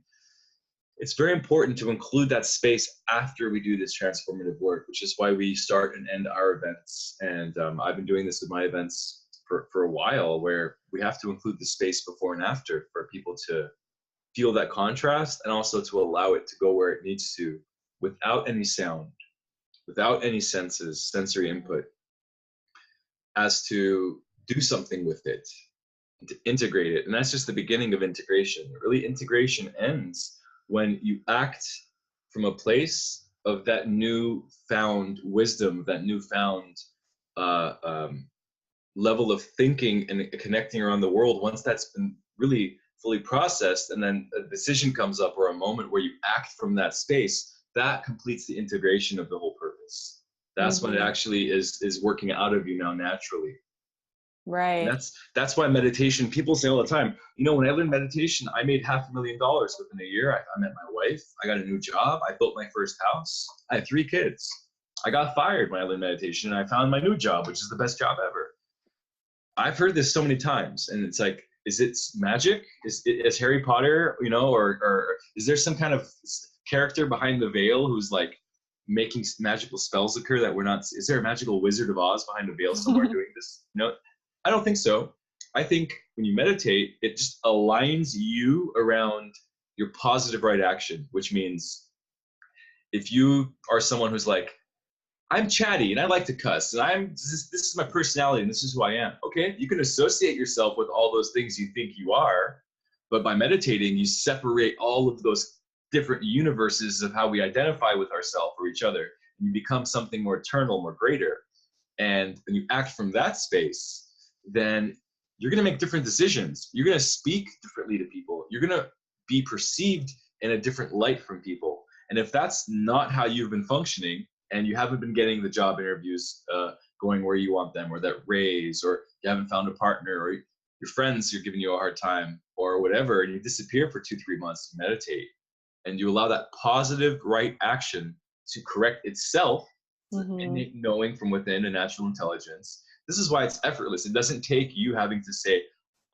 it's very important to include that space after we do this transformative work, which is why we start and end our events. And I've been doing this with my events for a while, where we have to include the space before and after for people to feel that contrast, and also to allow it to go where it needs to without any sound, without any sensory input, as to do something with it, to integrate it. And that's just the beginning of integration. Really, integration ends when you act from a place of that newfound wisdom, that newfound level of thinking and connecting around the world. Once that's been really fully processed, and then a decision comes up or a moment where you act from that space, that completes the integration of the whole purpose. That's when it actually is working out of you now naturally. Right. And that's why meditation, people say all the time, when I learned meditation, I made $500,000 within a year. I met my wife, I got a new job, I built my first house, I had 3 kids. I got fired when I learned meditation, and I found my new job, which is the best job ever. I've heard this so many times, and it's like, is it magic? Is Harry Potter, or is there some kind of character behind the veil who's like making magical spells occur that we're not? Is there a magical Wizard of Oz behind a veil somewhere doing this? I don't think so. I think when you meditate, it just aligns you around your positive right action, which means if you are someone who's like, I'm chatty and I like to cuss, and this is my personality and this is who I am. Okay, you can associate yourself with all those things you think you are, but by meditating, you separate all of those different universes of how we identify with ourselves or each other, and you become something more eternal, more greater. And when you act from that space, then you're going to make different decisions. You're going to speak differently to people. You're going to be perceived in a different light from people. And if that's not how you've been functioning, and you haven't been getting the job interviews going where you want them, or that raise, or you haven't found a partner, or your friends are giving you a hard time, or whatever, and you disappear for 2-3 months to meditate, and you allow that positive right action to correct itself, innate knowing from within, a natural intelligence. This is why it's effortless. It doesn't take you having to say,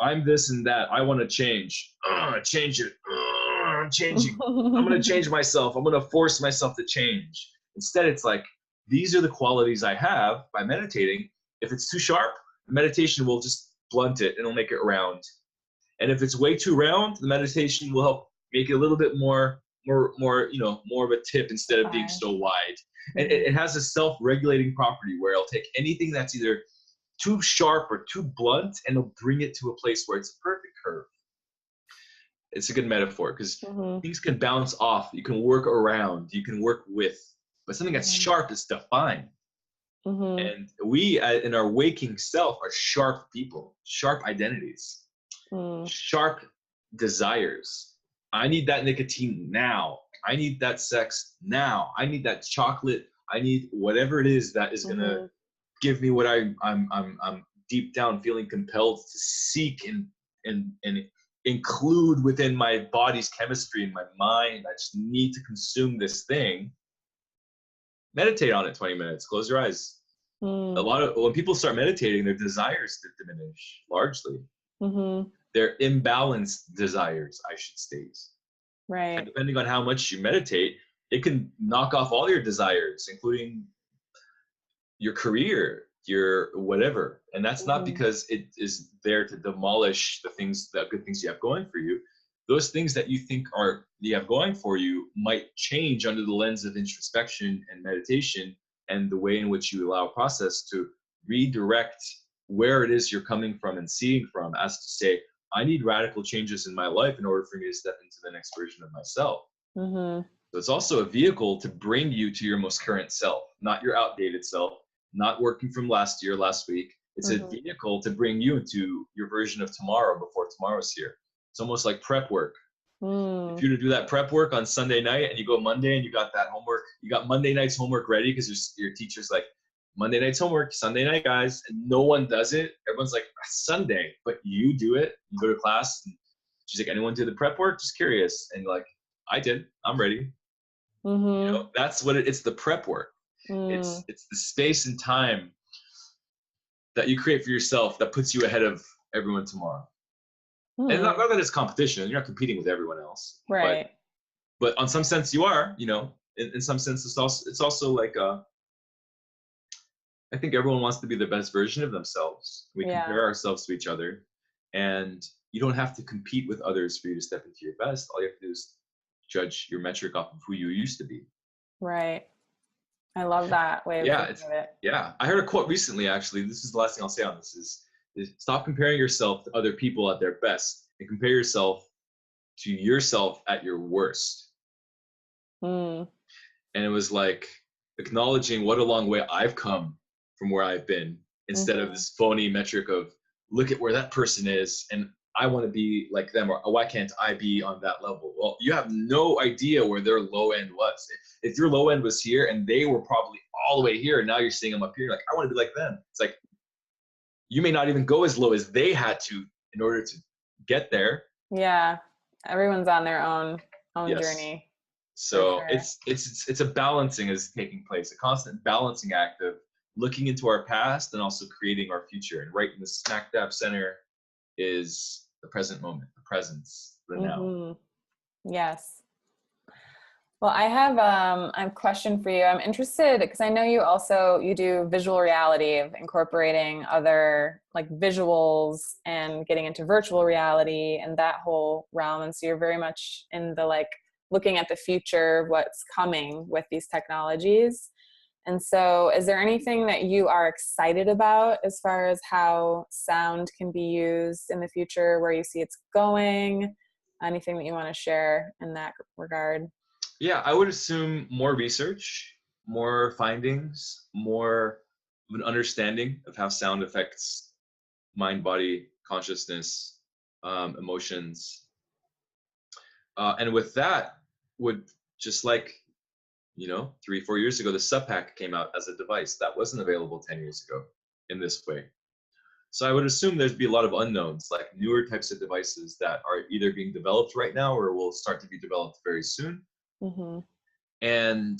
I'm this and that, I want to change. Change it. I'm changing. I'm going to change myself. I'm going to force myself to change. Instead, it's like, these are the qualities I have by meditating. If it's too sharp, the meditation will just blunt it and it'll make it round. And if it's way too round, the meditation will help make it a little bit more of a tip instead of being so wide. And it has a self-regulating property where it'll take anything that's either too sharp or too blunt, and it'll bring it to a place where it's a perfect curve. It's a good metaphor, because things can bounce off. You can work around. You can work with. But something that's sharp is defined. Mm-hmm. And we, in our waking self, are sharp people, sharp identities, Mm. sharp desires. I need that nicotine now. I need that sex now. I need that chocolate. I need whatever it is that is gonna Mm-hmm. give me what I'm deep down feeling compelled to seek and include within my body's chemistry and my mind. I just need to consume this thing. Meditate on it 20 minutes. Close your eyes. A Mm. lot of when people start meditating, their desires diminish largely. Mm-hmm. Their imbalanced desires, I should state. And Right. depending on how much you meditate, it can knock off all your desires, including your career, your whatever. And that's not Mm-hmm. because it is there to demolish the things, the good things you have going for you. Those things that you think are you have going for you might change under the lens of introspection and meditation and the way in which you allow a process to redirect where it is you're coming from and seeing from, as to say, I need radical changes in my life in order for me to step into the next version of myself. Mm-hmm. So it's also a vehicle to bring you to your most current self, not your outdated self, not working from last year, last week. It's a Mm-hmm. vehicle to bring you into your version of tomorrow before tomorrow's here. It's almost like prep work. If Mm. you were to do that prep work on Sunday night and you go Monday and you got that homework, you got Monday night's homework ready because your teacher's like, Monday night's homework, Sunday night, guys, and no one does it. Everyone's like, Sunday, but you do it. You go to class and she's like, anyone do the prep work? Just curious. And you're like, I did. I'm ready. You Mm-hmm. know, that's what it's the prep work. Mm. It's the space and time that you create for yourself that puts you ahead of everyone tomorrow. And Mm. not that it's competition, you're not competing with everyone else, Right. but on some sense you are, you know, in some sense it's also like I think everyone wants to be the best version of themselves. We Yeah. compare ourselves to each other, and you don't have to compete with others for you to step into your best. All you have to do is judge your metric off of who you used to be. Right. I love that way of Yeah, thinking of it. yeah. I heard a quote recently, actually. This is the last thing I'll say on this is stop comparing yourself to other people at their best and compare yourself to yourself at your worst. Mm. And it was like acknowledging what a long way I've come from where I've been instead of Mm-hmm. this phony metric of look at where that person is and I want to be like them, or why can't I be on that level? Well, you have no idea where their low end was. If your low end was here and they were probably all the way here, and now you're seeing them up here, like, I want to be like them. It's like you may not even go as low as they had to in order to get there. Yeah. Everyone's on their own Yes. journey for So sure. it's a balancing is taking place, a constant balancing act of looking into our past and also creating our future. And right in the smack dab center is the present moment, the presence, the now. Mm-hmm. Yes. Well, I have a question for you. I'm interested because I know you do visual reality of incorporating other like visuals and getting into virtual reality and that whole realm. And so you're very much in the like looking at the future, what's coming with these technologies. And so is there anything that you are excited about as far as how sound can be used in the future, where you see it's going? Anything that you want to share in that regard? Yeah, I would assume more research, more findings, more of an understanding of how sound affects mind, body, consciousness, emotions. And with that, would just like, 3, 4 years ago, the SUPAC came out as a device that wasn't available 10 years ago in this way. So I would assume there'd be a lot of unknowns, like newer types of devices that are either being developed right now or will start to be developed very soon. Mm-hmm. And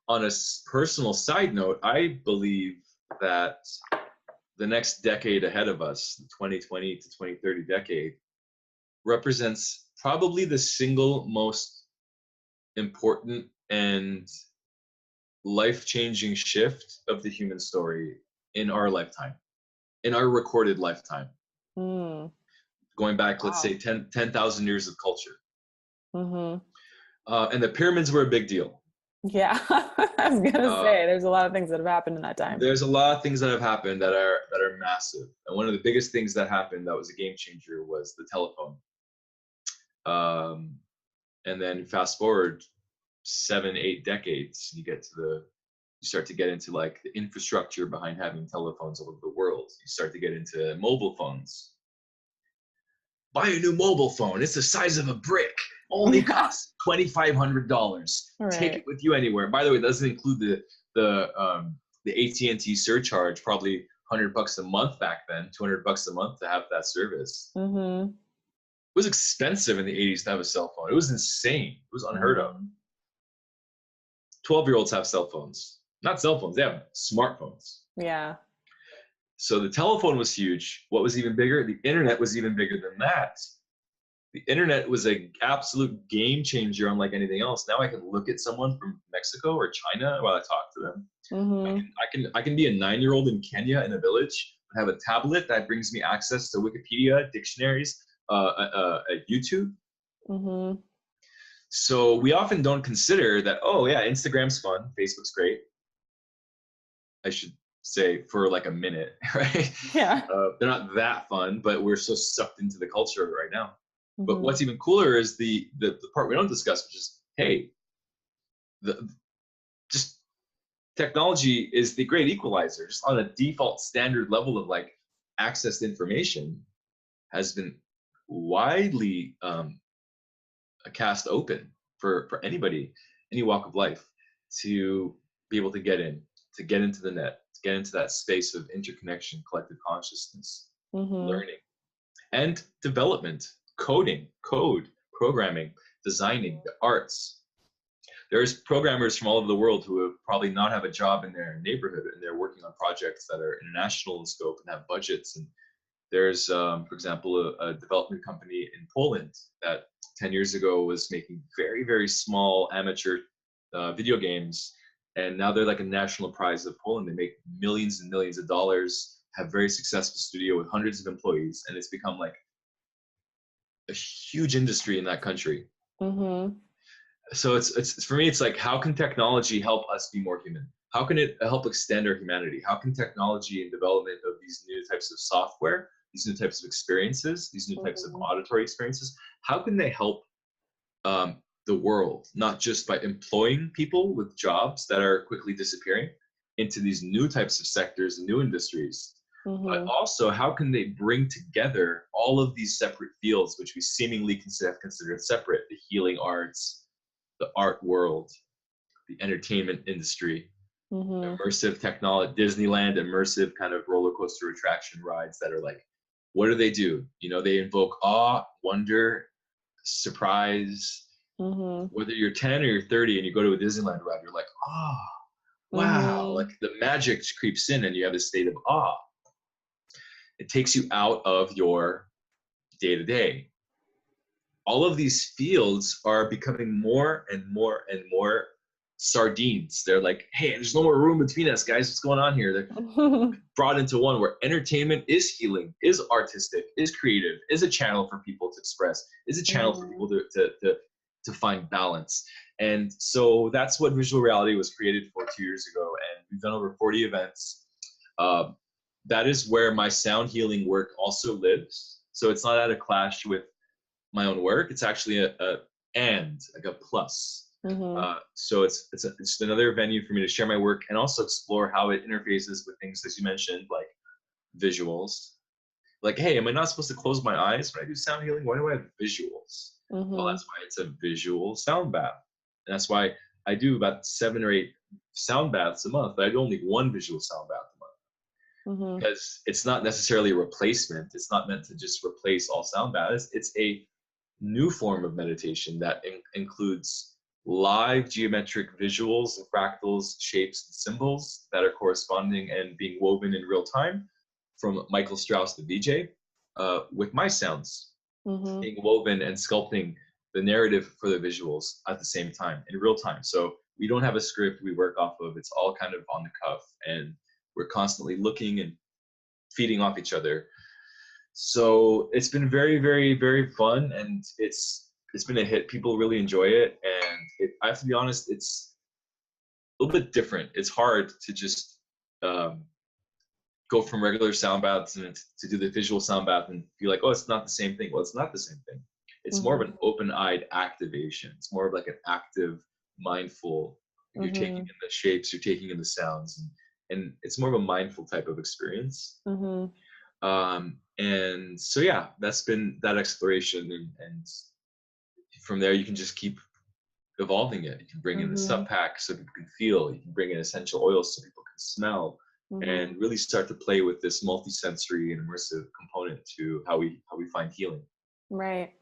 on a personal side note, I believe that the next decade ahead of us, the 2020 to 2030 decade, represents probably the single most important and life-changing shift of the human story in our lifetime, in our recorded lifetime, Mm. going back, let's say, Wow. 10,000 years of culture. Mm-hmm. And the pyramids were a big deal. Yeah, I was gonna Uh, say there's a lot of things that have happened in that time. there's a lot of things that have happened that are massive. And one of the biggest things that happened that was a game changer was the telephone. And then fast forward 7, 8 decades, you You start to get into like the infrastructure behind having telephones all over the world. You start to get into mobile phones. Buy a new mobile phone. It's the size of a brick. Only costs $2,500. Take it with you anywhere. By the way, it doesn't include the AT&T surcharge, probably $100 a month back then, $200 a month to have that service. Mm-hmm. It was expensive in the 80s to have a cell phone. It was insane. It was unheard of. 12-year-olds have cell phones. Not cell phones, they have smartphones. Yeah. So the telephone was huge. What was even bigger? The internet was even bigger than that. The internet was an absolute game changer unlike anything else. Now I can look at someone from Mexico or China while I talk to them. Mm-hmm. I can be a 9-year-old in Kenya in a village and have a tablet that brings me access to Wikipedia, dictionaries, YouTube. Mm-hmm. So we often don't consider that, oh yeah, Instagram's fun, Facebook's great. I should say for like a minute, right? Yeah. They're not that fun, but we're so sucked into the culture of it right now. Mm-hmm. But what's even cooler is the part we don't discuss, which is, hey, just technology is the great equalizer. Just on a default standard level of like access to information has been widely cast open for anybody, any walk of life, to be able to get into the net, to get into that space of interconnection, collective consciousness, learning, and development, code, programming, designing, the arts. There's programmers from all over the world who have probably not have a job in their neighborhood, and they're working on projects that are international in scope and have budgets. And there's, for example, a development company in Poland that 10 years ago was making very, very small amateur video games. And now they're like a national prize of Poland. They make millions and millions of dollars, have very successful studio with hundreds of employees. And it's become like a huge industry in that country. So it's for me, it's like, how can technology help us be more human? How can it help extend our humanity? How can technology and development of these new types of software, these new types of experiences, these new types of auditory experiences, how can they help the world, not just by employing people with jobs that are quickly disappearing into these new types of sectors and new industries, but also how can they bring together all of these separate fields, which we seemingly have considered separate: the healing arts, the art world, the entertainment industry, immersive technology, Disneyland immersive kind of roller coaster attraction rides that are like, what do? You know, they invoke awe, wonder, surprise. Whether you're 10 or you're 30 and you go to a Disneyland ride, you're like, oh, wow, like the magic creeps in and you have this state of awe. It takes you out of your day-to-day. All of these fields are becoming more and more and more sardines. They're like, hey, there's no more room between us, guys. What's going on here? They're brought into one where entertainment is healing, is artistic, is creative, is a channel for people to express, is a channel for people to find balance. And so that's what Visual Reality was created for 2 years ago. And we've done over 40 events. That is where my sound healing work also lives. So it's not at a clash with my own work. It's actually like a plus. So it's another venue for me to share my work and also explore how it interfaces with things that you mentioned, like visuals. Like, hey, am I not supposed to close my eyes when I do sound healing? Why do I have visuals? Well, that's why it's a visual sound bath. And that's why I do about 7 or 8 sound baths a month, but I do only 1 visual sound bath a month. Because it's not necessarily a replacement. It's not meant to just replace all sound baths. It's a new form of meditation that includes live geometric visuals and fractals, shapes, and symbols that are corresponding and being woven in real time from Michael Strauss, the DJ, with my sounds being woven and sculpting the narrative for the visuals at the same time, in real time. So we don't have a script we work off of. It's all kind of on the cuff, and we're constantly looking and feeding off each other. So it's been very, very, very fun, and it's been a hit. People really enjoy it, and I have to be honest, it's a little bit different. It's hard to just go from regular sound baths and to do the visual sound bath and be like, oh, it's not the same thing. Well, it's not the same thing. It's more of an open-eyed activation. It's more of like an active, mindful You're taking in the shapes, you're taking in the sounds, and it's more of a mindful type of experience. And so yeah, that's been that exploration, and from there you can just keep evolving it. You can bring in the sub pack so people can feel. You can bring in essential oils so people can smell, and really start to play with this multi-sensory and immersive component to how we find healing. Right.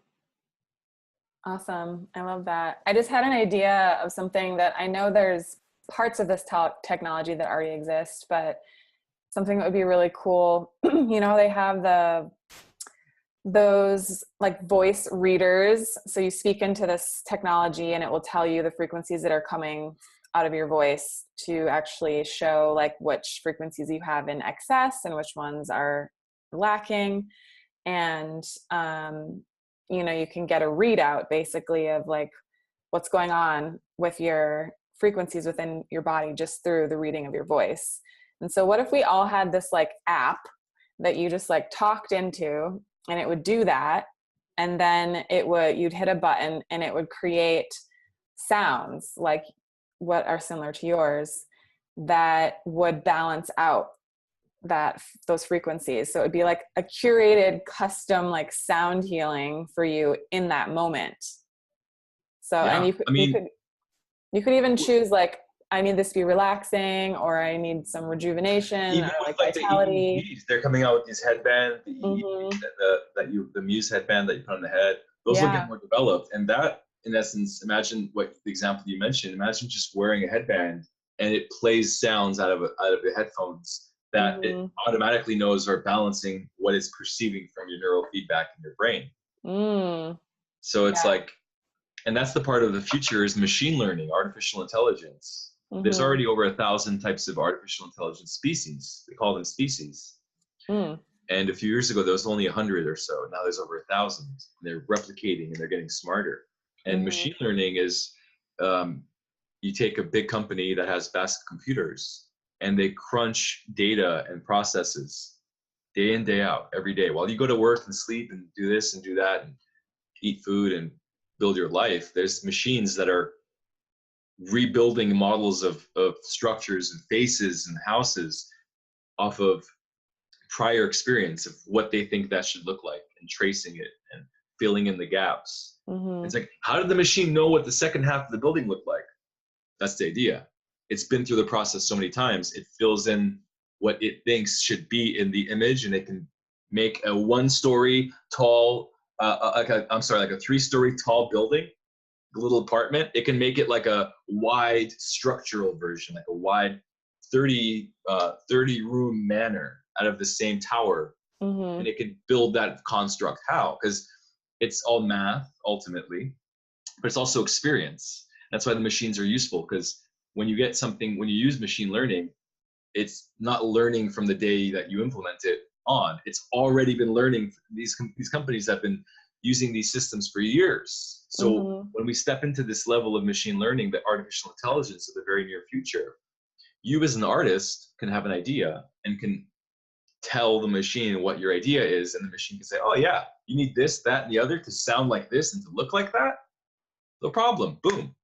Awesome. I love that. I just had an idea of something that I know there's parts of this technology that already exist, but something that would be really cool. You know, they have those like voice readers. So you speak into this technology and it will tell you the frequencies that are coming out of your voice to actually show like which frequencies you have in excess and which ones are lacking. And, you know, you can get a readout basically of like what's going on with your frequencies within your body just through the reading of your voice. And so what if we all had this like app that you just like talked into, and it would do that, and then you'd hit a button and it would create sounds like what are similar to yours that would balance out those frequencies. So it would be like a curated custom like sound healing for you in that moment. So yeah, and you could even choose like, I need this to be relaxing, or I need some rejuvenation, even or with like the vitality. EEGs, they're coming out with these headbands, the Muse headband that you put on the head. Those will get more developed, and that, in essence, imagine what the example you mentioned. Imagine just wearing a headband and it plays sounds out of the headphones that it automatically knows are balancing what it's perceiving from your neural feedback in your brain. So it's like, and that's the part of the future is machine learning, artificial intelligence. There's already over 1,000 types of artificial intelligence species. They call them species. And a few years ago, there was only 100 or so. Now there's over 1,000. They're replicating and they're getting smarter. And machine learning is, you take a big company that has vast computers and they crunch data and processes day in, day out, every day. While you go to work and sleep and do this and do that and eat food and build your life, there's machines that are rebuilding models of structures and faces and houses off of prior experience of what they think that should look like, and tracing it and filling in the gaps. It's like, how did the machine know what the second half of the building looked like? That's the idea. It's been through the process so many times. It fills in what it thinks should be in the image, and it can make a 1-story tall, like a 3-story tall building, a little apartment. It can make it like a wide structural version, like a wide 30 room manor out of the same tower. And it could build that construct. How? Because it's all math ultimately, but it's also experience. That's why the machines are useful, because when you use machine learning, it's not learning from the day that you implement it on. It's already been learning. These companies have been using these systems for years. So when we step into this level of machine learning, the artificial intelligence of the very near future, you as an artist can have an idea and can tell the machine what your idea is, and the machine can say, oh yeah, you need this, that, and the other to sound like this and to look like that? No problem. Boom.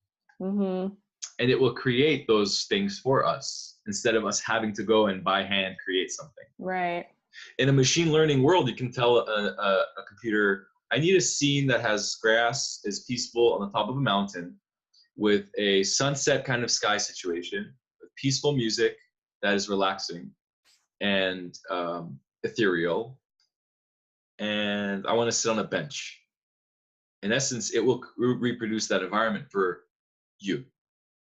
And it will create those things for us instead of us having to go and by hand create something. Right. In a machine learning world, you can tell a computer, I need a scene that has grass, is peaceful on the top of a mountain with a sunset kind of sky situation, with peaceful music that is relaxing and ethereal. And I want to sit on a bench. In essence, it will reproduce that environment for you,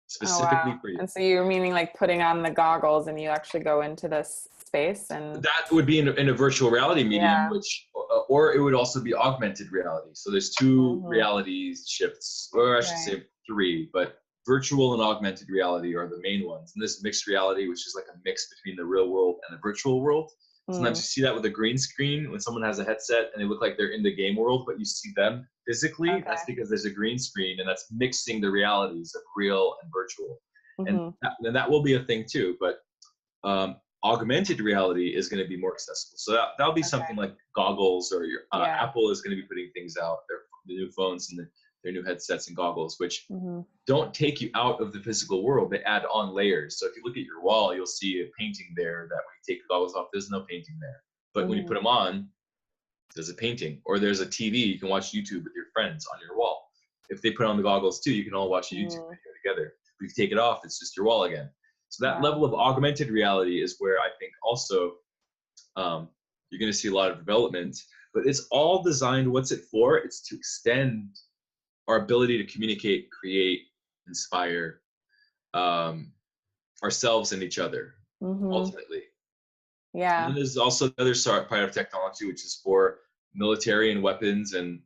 specifically for you. And so you're meaning like putting on the goggles and you actually go into this space, and that would be in a virtual reality medium, which, or it would also be augmented reality. So there's two reality shifts, or I should say 3, but virtual and augmented reality are the main ones. And this mixed reality, which is like a mix between the real world and the virtual world. Sometimes you see that with a green screen when someone has a headset and they look like they're in the game world, but you see them physically. That's because there's a green screen, and that's mixing the realities of real and virtual. And that will be a thing too. But augmented reality is going to be more accessible. So that'll be something like goggles, or your Apple is going to be putting things out, the new phones, and their new headsets and goggles, which Mm-hmm. don't take you out of the physical world. They add on layers. So if you look at your wall, you'll see a painting there that when you take the goggles off, there's no painting there. But when you put them on, there's a painting. Or there's a TV, you can watch YouTube with your friends on your wall. If they put on the goggles too, you can all watch a YouTube video together. But if you take it off, it's just your wall again. So that level of augmented reality is where I think also you're going to see a lot of development. But it's all designed, what's it for? It's to extend our ability to communicate, create, inspire ourselves and each other, ultimately. Yeah. And then there's also another part of technology, which is for military and weapons and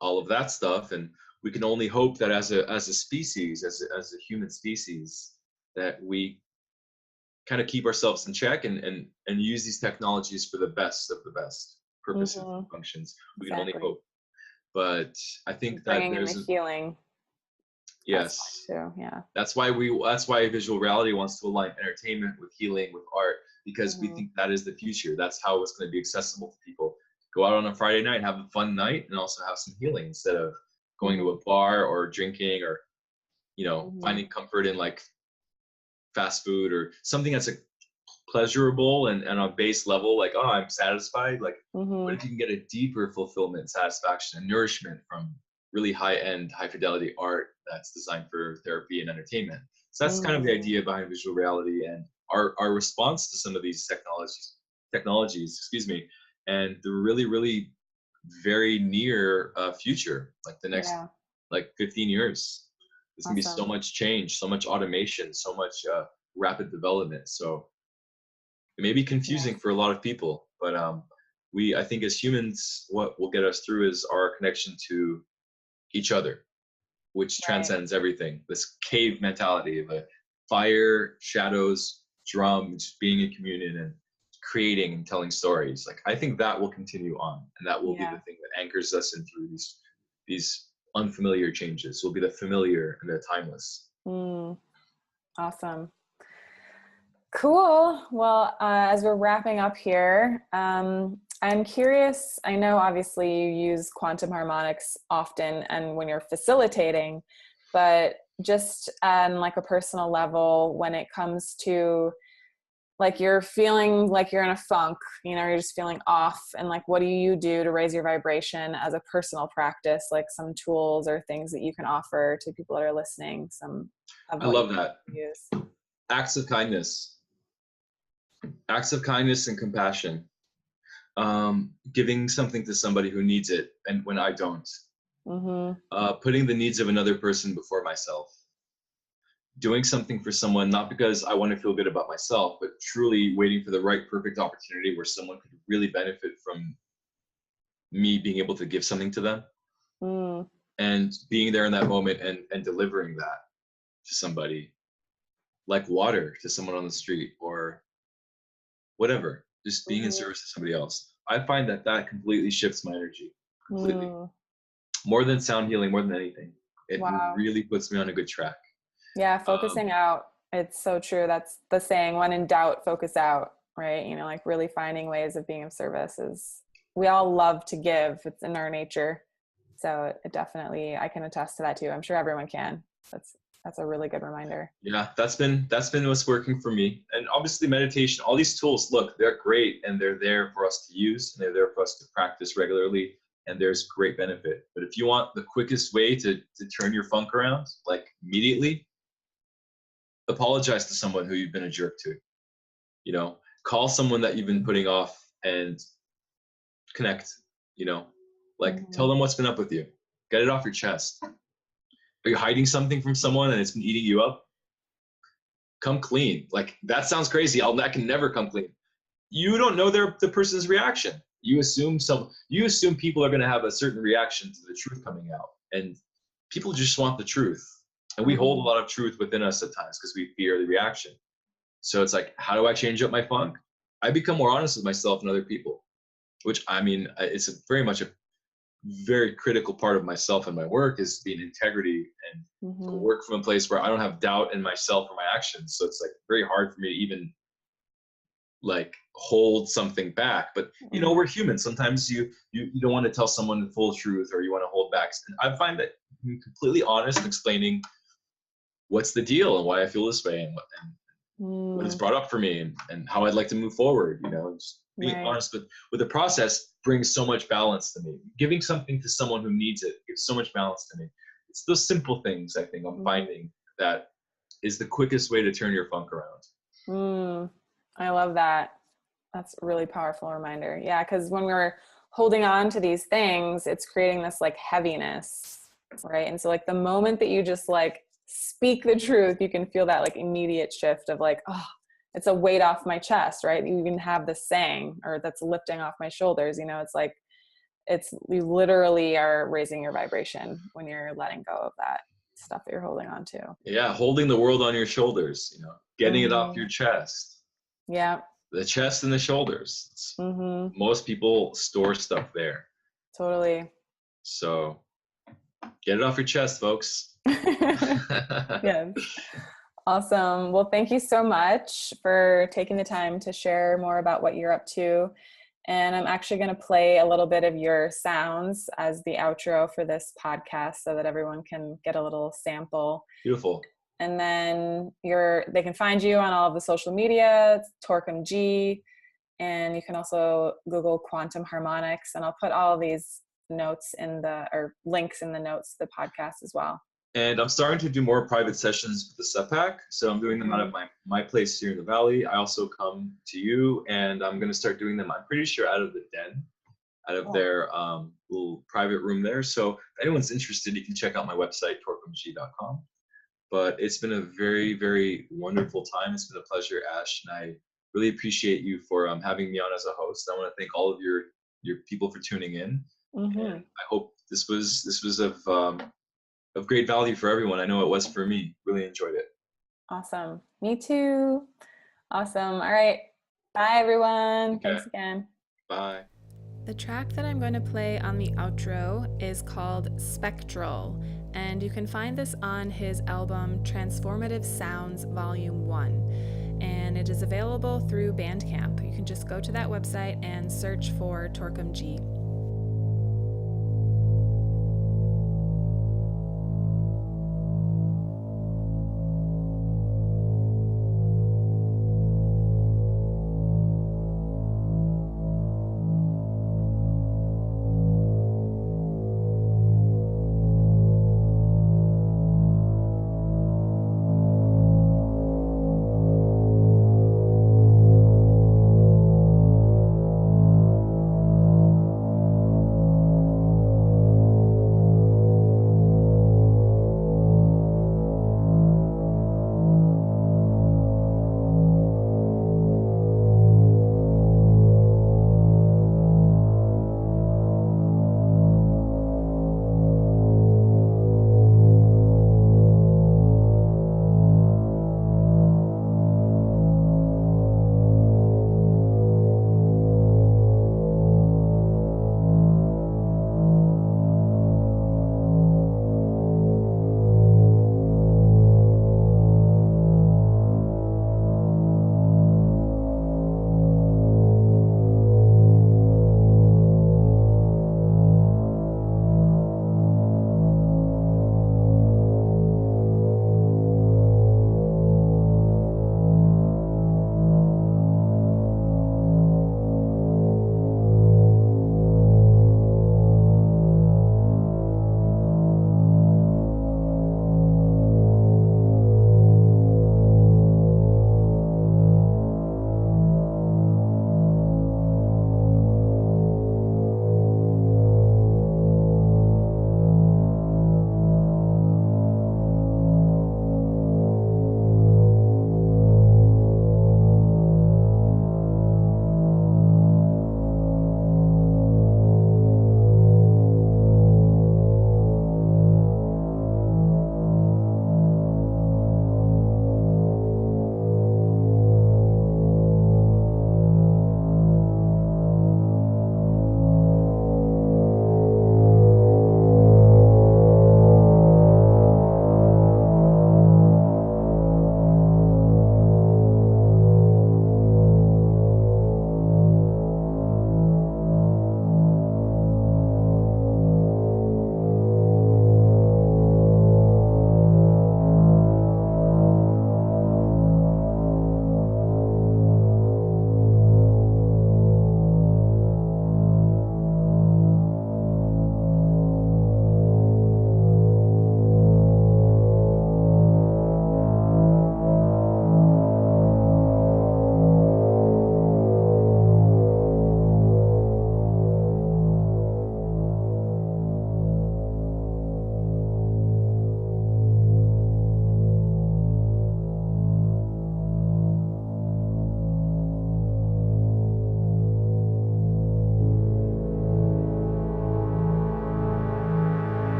all of that stuff. And we can only hope that as a species, as a human species, that we kind of keep ourselves in check and use these technologies for the best of the best purposes and functions. We can only hope. But I think that bringing in there's the healing. Yes. Too. Yeah. That's why visual reality wants to align entertainment with healing, with art, because we think that is the future. That's how it's going to be accessible to people. Go out on a Friday night, have a fun night, and also have some healing instead of going to a bar or drinking or, finding comfort in like fast food or something that's like pleasurable and on a base level, like, oh, I'm satisfied. Like, what if you can get a deeper fulfillment, satisfaction, and nourishment from really high-end, high-fidelity art that's designed for therapy and entertainment? So that's kind of the idea behind visual reality and our response to some of these technologies, and the really, really very near future, like the next like 15 years. There's gonna be so much change, so much automation, so much rapid development. So it may be confusing for a lot of people, but I think as humans, what will get us through is our connection to each other, which transcends everything. This cave mentality of fire, shadows, drums, being in communion and creating and telling stories. Like, I think that will continue on, and that will be the thing that anchors us in through these unfamiliar changes. Will be the familiar and the timeless. Awesome. Cool. Well, as we're wrapping up here, I'm curious, I know obviously you use Quantum Harmonix often and when you're facilitating, but just on like a personal level, when it comes to like you're feeling like you're in a funk, you're just feeling off, and like what do you do to raise your vibration as a personal practice, like some tools or things that you can offer to people that are listening? I love that. Acts of kindness and compassion. Giving something to somebody who needs it, and when I don't. Putting the needs of another person before myself. Doing something for someone, not because I want to feel good about myself, but truly waiting for the right perfect opportunity where someone could really benefit from me being able to give something to them. And being there in that moment and delivering that to somebody, like water to someone on the street or whatever. Just being in service to somebody else. I find that completely shifts my energy. Completely. More than sound healing, more than anything. It really puts me on a good track. Yeah, focusing out. It's so true. That's the saying, when in doubt, focus out, right? Like really finding ways of being of service we all love to give. It's in our nature. So it definitely, I can attest to that too. I'm sure everyone can. That's a really good reminder. Yeah, that's been what's working for me. And obviously meditation, all these tools, look, they're great and they're there for us to use and they're there for us to practice regularly, and there's great benefit. But if you want the quickest way to turn your funk around, like immediately, apologize to someone who you've been a jerk to. Call someone that you've been putting off and connect, tell them what's been up with you. Get it off your chest. Are you hiding something from someone and it's been eating you up? Come clean. Like, that sounds crazy. I can never come clean. You don't know the person's reaction. You assume people are going to have a certain reaction to the truth coming out, and people just want the truth. And we hold a lot of truth within us at times because we fear the reaction. So it's like, how do I change up my funk? I become more honest with myself and other people, which it's very much a very critical part of myself and my work is being integrity and to work from a place where I don't have doubt in myself or my actions. So it's like very hard for me to even like hold something back. But we're human. Sometimes you don't want to tell someone the full truth, or you want to hold back. And I find that completely honest, explaining what's the deal and why I feel this way and what it's brought up for me and how I'd like to move forward. Just being honest with the process brings so much balance to me. Giving something to someone who needs it gives so much balance to me. It's those simple things, I think, I'm finding that is the quickest way to turn your funk around. I love that. That's a really powerful reminder. Yeah, because when we're holding on to these things, it's creating this like heaviness, right? And so like the moment that you just like speak the truth, you can feel that like immediate shift of like, oh, it's a weight off my chest, right? You can have this saying, or that's lifting off my shoulders. It's like, you literally are raising your vibration when you're letting go of that stuff that you're holding on to. Yeah, holding the world on your shoulders, getting it off your chest. Yeah. The chest and the shoulders. Most people store stuff there. Totally. So get it off your chest, folks. Yes. Awesome. Well, thank you so much for taking the time to share more about what you're up to. And I'm actually going to play a little bit of your sounds as the outro for this podcast so that everyone can get a little sample. Beautiful. And then they can find you on all of the social media, Torkom Ji, and you can also Google Quantum Harmonix, and I'll put all of these notes links in the notes to the podcast as well. And I'm starting to do more private sessions with the SEPAC. So I'm doing them out of my place here in the Valley. I also come to you, and I'm going to start doing them, I'm pretty sure, out of the den, out of their little private room there. So if anyone's interested, you can check out my website, torkomji.com. But it's been a very, very wonderful time. It's been a pleasure, Ash, and I really appreciate you for having me on as a host. I want to thank all of your people for tuning in. And I hope this was of great value for everyone. I know it was for me. Really enjoyed it. Awesome. Me too. Awesome. All right. Bye, everyone. Okay. Thanks again. Bye. The track that I'm going to play on the outro is called Spectral, and you can find this on his album Transformative Sounds Volume 1, and it is available through Bandcamp. You can just go to that website and search for Torkom Ji.